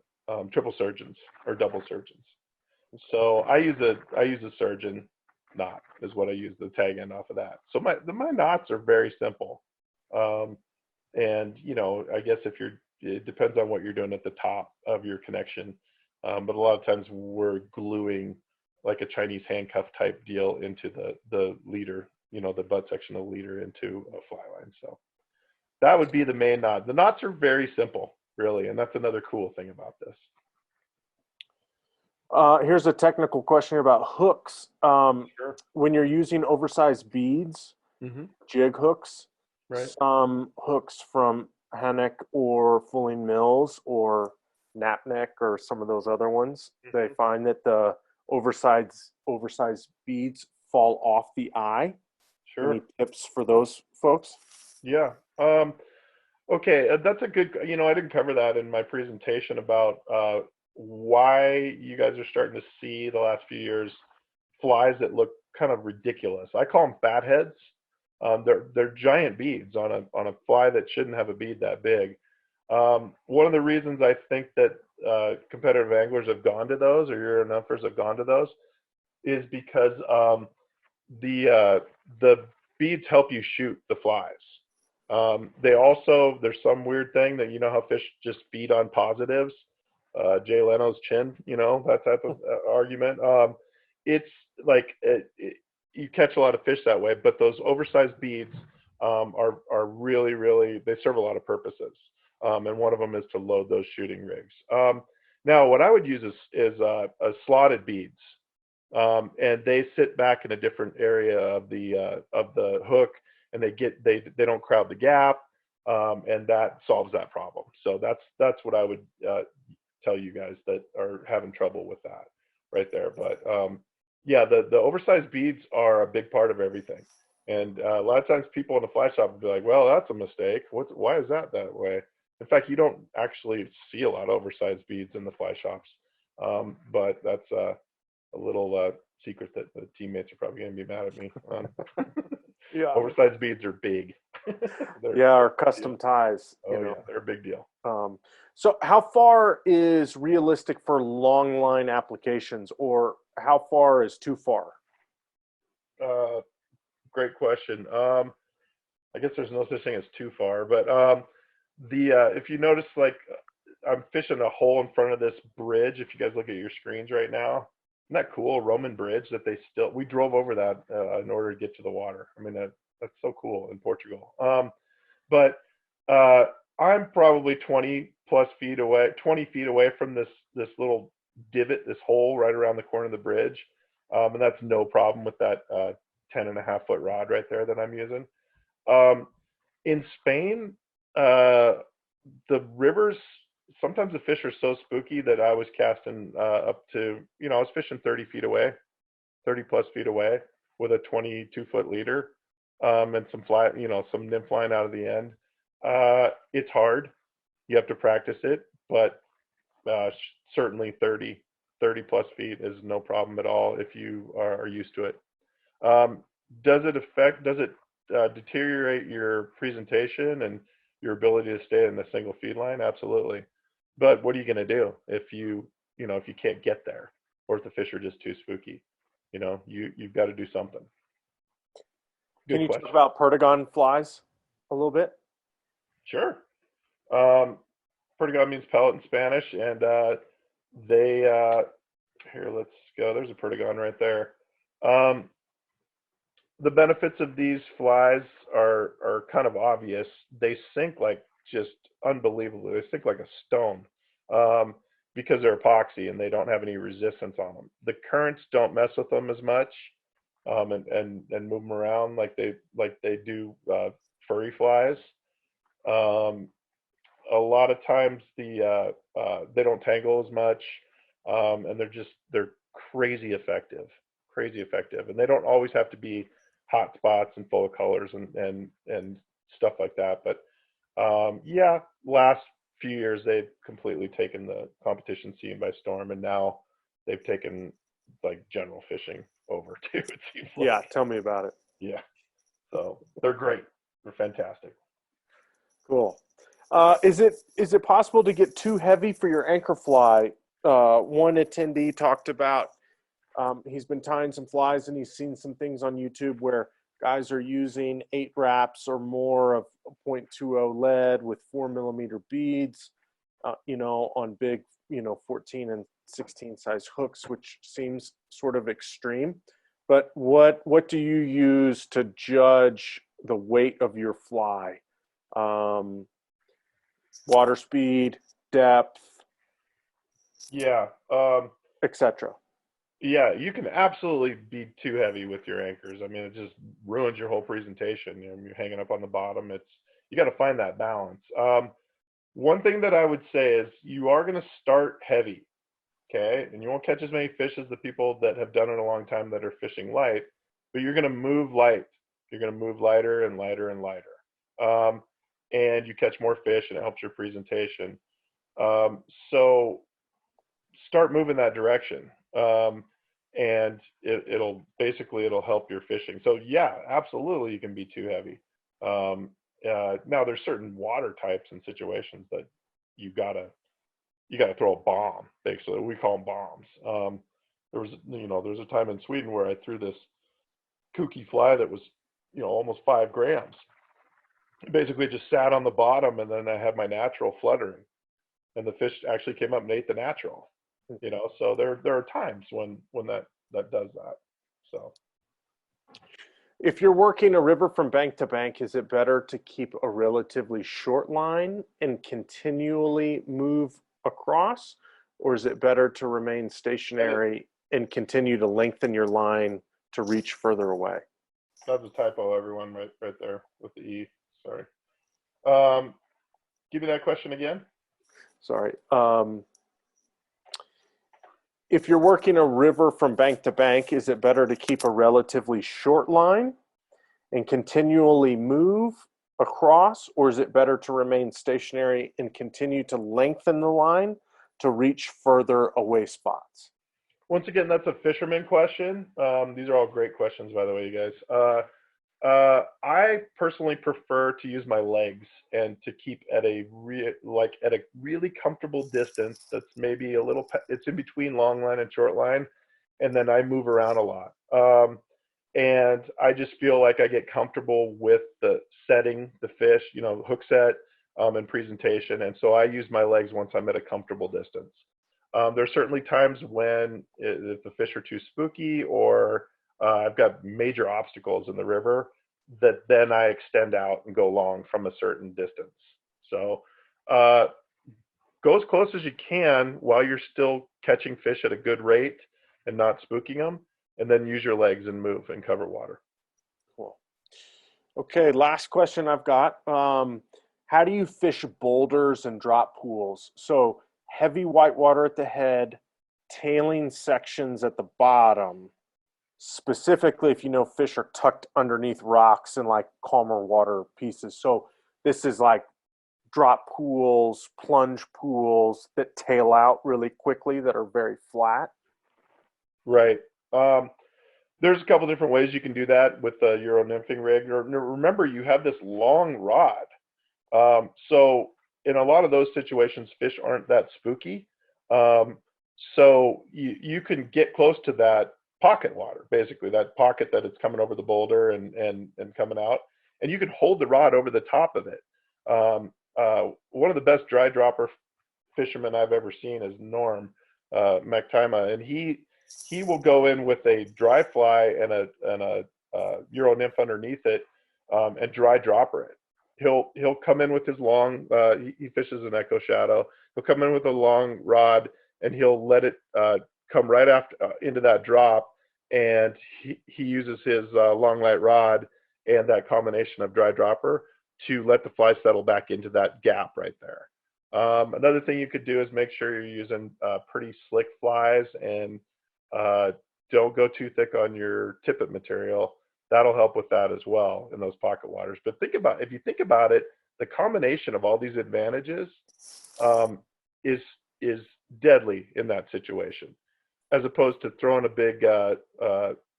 triple surgeons or double surgeons. So I use a surgeon knot is what I use the tag end off of that. So my knots are very simple. And I guess it depends on what you're doing at the top of your connection. But a lot of times we're gluing like a Chinese handcuff type deal into the leader, the butt section of the leader into a fly line. So that would be the main knot. The knots are very simple, really, and that's another cool thing about this. Here's a technical question about hooks. Sure. When you're using oversized beads, Mm-hmm. jig hooks, Right. some hooks from Hannock or Fulling Mills or Napneck or some of those other ones, they find that the oversized beads fall off the eye. Sure. Any tips for those folks? Yeah. Okay, that's a good, I didn't cover that in my presentation about why you guys are starting to see the last few years flies that look kind of ridiculous. I call them fatheads. They're giant beads on a fly that shouldn't have a bead that big. One of the reasons I think that competitive anglers have gone to those, or Euro nymphers have gone to those, is because the beads help you shoot the flies. They also, there's some weird thing that, how fish just feed on positives, Jay Leno's chin, that type of argument. It's like you catch a lot of fish that way, but those oversized beads are really, really, they serve a lot of purposes. And one of them is to load those shooting rigs. Now, what I would use is slotted beads. And they sit back in a different area of the hook, and they don't crowd the gap, and that solves that problem. So that's what I would tell you guys that are having trouble with that right there. But yeah, the oversized beads are a big part of everything, and a lot of times people in the fly shop will be like, well, that's a mistake. Why is that way? In fact, you don't actually see a lot of oversized beads in the fly shops, but that's a little secret that the teammates are probably going to be mad at me on. Yeah. Oversized beads are big. Or custom ties. Yeah, they're a big deal. So how far is realistic for long line applications, or how far is too far? Great question. I guess there's no such thing as too far, but if you notice, like, I'm fishing a hole in front of this bridge. If you guys look at your screens right now, isn't that cool? Roman bridge that we drove over that in order to get to the water. I mean, that's so cool in Portugal. But I'm probably 20 feet away from this little divot, this hole right around the corner of the bridge. And that's no problem with that 10.5-foot rod right there that I'm using. In Spain, the rivers, sometimes the fish are so spooky that I was casting up to, I was fishing 30 plus feet away with a 22-foot leader, and some nymph line out of the end. It's hard. You have to practice it, but certainly 30 plus feet is no problem at all if you are used to it. Does it deteriorate your presentation and your ability to stay in the single feed line? Absolutely. But what are you going to do if you can't get there, or if the fish are just too spooky? You've got to do something. Can you talk about Perdigon flies a little bit? Sure. Perdigon means pellet in Spanish, and here, let's go. There's a Perdigon right there. The benefits of these flies are kind of obvious. They sink like just unbelievably. They sink like a stone because they're epoxy and they don't have any resistance on them. The currents don't mess with them as much and move them around like they do furry flies. A lot of times they don't tangle as much, and they're crazy effective, and they don't always have to be hot spots and full of colors and stuff like that. But last few years they've completely taken the competition scene by storm, and now they've taken like general fishing over too, it seems like. Yeah, tell me about it. Yeah, so they're great. They're fantastic. Cool. Is it possible to get too heavy for your anchor fly? One attendee talked about he's been tying some flies and he's seen some things on YouTube where guys are using 8 wraps or more of 0.20 lead with 4mm beads, on big, 14 and 16 size hooks, which seems sort of extreme. But what do you use to judge the weight of your fly? Water speed, depth, etc. Yeah, you can absolutely be too heavy with your anchors. I mean, it just ruins your whole presentation. You're hanging up on the bottom. You got to find that balance. One thing that I would say is you are going to start heavy, okay? And you won't catch as many fish as the people that have done it a long time that are fishing light, but you're going to move light You're going to move lighter and lighter and lighter. And you catch more fish, and it helps your presentation. So start moving that direction. And it'll help your fishing. So yeah, absolutely, you can be too heavy. Now there's certain water types and situations that you gotta throw a bomb. Basically, we call them bombs. There's a time in Sweden where I threw this kooky fly that was, almost 5 grams. It basically just sat on the bottom, and then I had my natural fluttering, and the fish actually came up and ate the natural. So there are times when that does that. So if you're working a river from bank to bank, is it better to keep a relatively short line and continually move across, or is it better to remain stationary and continue to lengthen your line to reach further away? That's a typo, everyone, right there with the E. Sorry. Give me that question again. Sorry. If you're working a river from bank to bank, is it better to keep a relatively short line and continually move across, or is it better to remain stationary and continue to lengthen the line to reach further away spots? Once again, that's a fisherman question. These are all great questions, by the way, you guys. I personally prefer to use my legs and to keep at a really comfortable distance. That's maybe it's in between long line and short line, and then I move around a lot. And I just feel like I get comfortable with the setting, the fish, hook set, and presentation. And so I use my legs once I'm at a comfortable distance. There's certainly times when if the fish are too spooky, or I've got major obstacles in the river, that then I extend out and go long from a certain distance. So go as close as you can while you're still catching fish at a good rate and not spooking them, and then use your legs and move and cover water. Cool. Okay, last question I've got. How do you fish boulders and drop pools? So heavy whitewater at the head, tailing sections at the bottom, specifically if fish are tucked underneath rocks and like calmer water pieces. So this is like drop pools, plunge pools that tail out really quickly that are very flat. Right. There's a couple different ways you can do that with the Euro nymphing rig. Remember, you have this long rod. So in a lot of those situations, fish aren't that spooky. So you can get close to that pocket water, basically that pocket that it's coming over the boulder and coming out, and you can hold the rod over the top of it. One of the best dry dropper fishermen I've ever seen is Norm Mactima, and he will go in with a dry fly and a Euro nymph underneath it, and dry dropper it. He'll come in with his long, he fishes an echo shadow. He'll come in with a long rod, and he'll let it come right after into that drop, and he uses his long light rod and that combination of dry dropper to let the fly settle back into that gap right there. Another thing you could do is make sure you're using pretty slick flies, and don't go too thick on your tippet material. That'll help with that as well in those pocket waters. But if you think about it, the combination of all these advantages is deadly in that situation, as opposed to throwing a big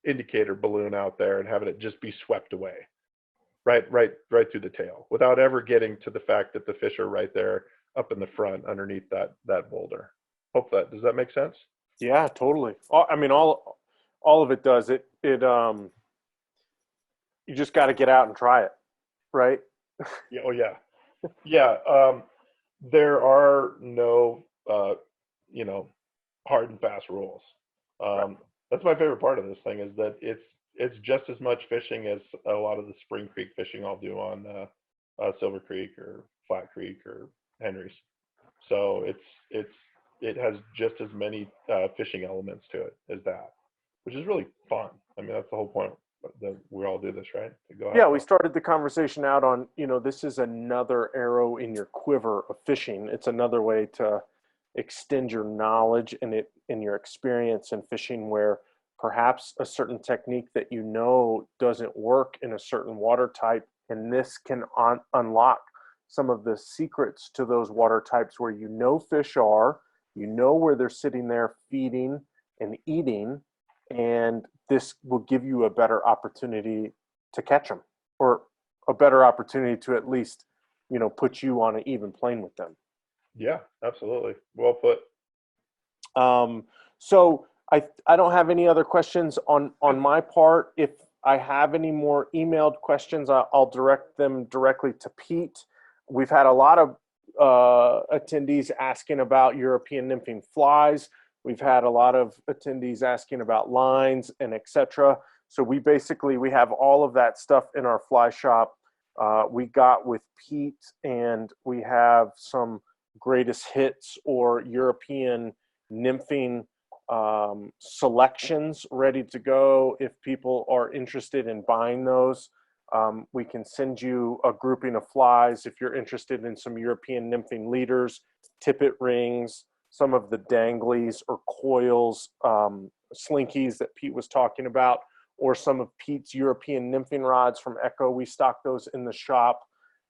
indicator balloon out there and having it just be swept away, right through the tail, without ever getting to the fact that the fish are right there up in the front underneath that boulder. Does that make sense? Yeah, totally. I mean, all of it does. You just got to get out and try it, right? Yeah. Oh yeah. Yeah. There are no hard and fast rules. Right. That's my favorite part of this thing, is that it's just as much fishing as a lot of the Spring Creek fishing I'll do on Silver Creek or Flat Creek or Henry's. So it has just as many fishing elements to it as that, which is really fun. I mean, that's the whole point that we all do this, right? To go Yeah, we started the conversation out on, this is another arrow in your quiver of fishing. It's another way to extend your knowledge and your experience in fishing, where perhaps a certain technique that you know doesn't work in a certain water type, and this can unlock some of the secrets to those water types where you know fish are, you know where they're sitting there feeding and eating, and this will give you a better opportunity to catch them, or a better opportunity to at least, you know, put you on an even plane with them. Yeah, absolutely. Well put. So I don't have any other questions on my part. If I have any more emailed questions, I'll direct them directly to Pete. We've had a lot of attendees asking about European nymphing flies. We've had a lot of attendees asking about lines and etc. So we have all of that stuff in our fly shop. We got with Pete, and we have some greatest hits or European nymphing selections ready to go. If people are interested in buying those, we can send you a grouping of flies. If you're interested in some European nymphing leaders, tippet rings, some of the danglies or coils, slinkies that Pete was talking about, or some of Pete's European nymphing rods from Echo, we stock those in the shop.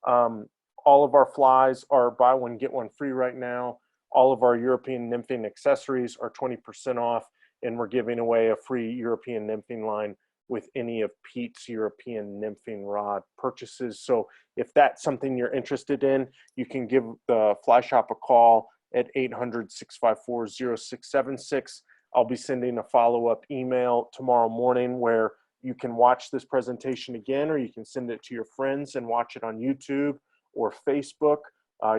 All of our flies are buy one, get one free right now. All of our European nymphing accessories are 20% off, and we're giving away a free European nymphing line with any of Pete's European nymphing rod purchases. So if that's something you're interested in, you can give the fly shop a call at 800-654-0676. I'll be sending a follow-up email tomorrow morning where you can watch this presentation again, or you can send it to your friends and watch it on YouTube or Facebook.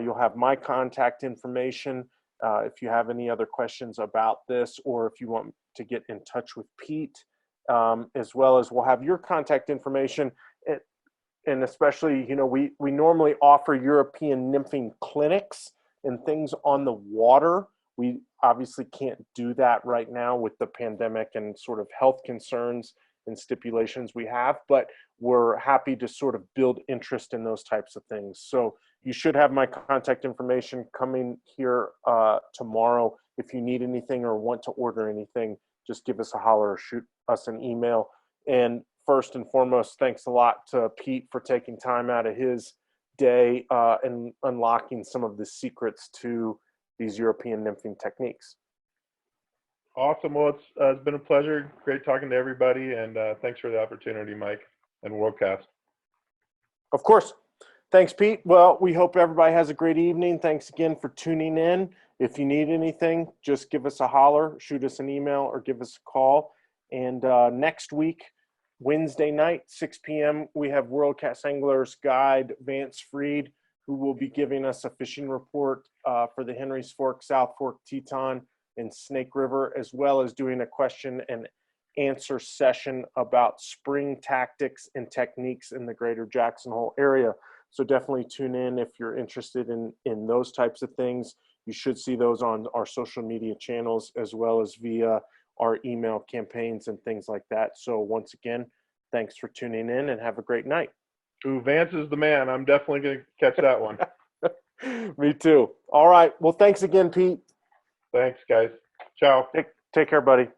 You'll have my contact information if you have any other questions about this, or if you want to get in touch with Pete, as well as we'll have your contact information. And especially, you know, we normally offer European nymphing clinics and things on the water. We obviously can't do that right now with the pandemic and sort of health concerns and stipulations we have, but we're happy to sort of build interest in those types of things. So you should have my contact information coming here tomorrow. If you need anything or want to order anything, just give us a holler or shoot us an email. And first and foremost, thanks a lot to Pete for taking time out of his day and unlocking some of the secrets to these European nymphing techniques. Awesome. Well, it's been a pleasure. Great talking to everybody, and thanks for the opportunity, Mike, and WorldCast. Of course. Thanks, Pete. Well, we hope everybody has a great evening. Thanks again for tuning in. If you need anything, just give us a holler, shoot us an email, or give us a call. And next week, Wednesday night, 6 p.m., we have WorldCast Anglers Guide Vance Freed, who will be giving us a fishing report for the Henry's Fork, South Fork, Teton, and Snake River, as well as doing a question and answer session about spring tactics and techniques in the greater Jackson Hole area. So definitely tune in if you're interested in those types of things. You should see those on our social media channels, as well as via our email campaigns and things like that. So once again, thanks for tuning in, and have a great night. Ooh, Vance is the man. I'm definitely going to catch that one. Me too. All right. Well, thanks again, Pete. Thanks, guys. Ciao. Take care, buddy.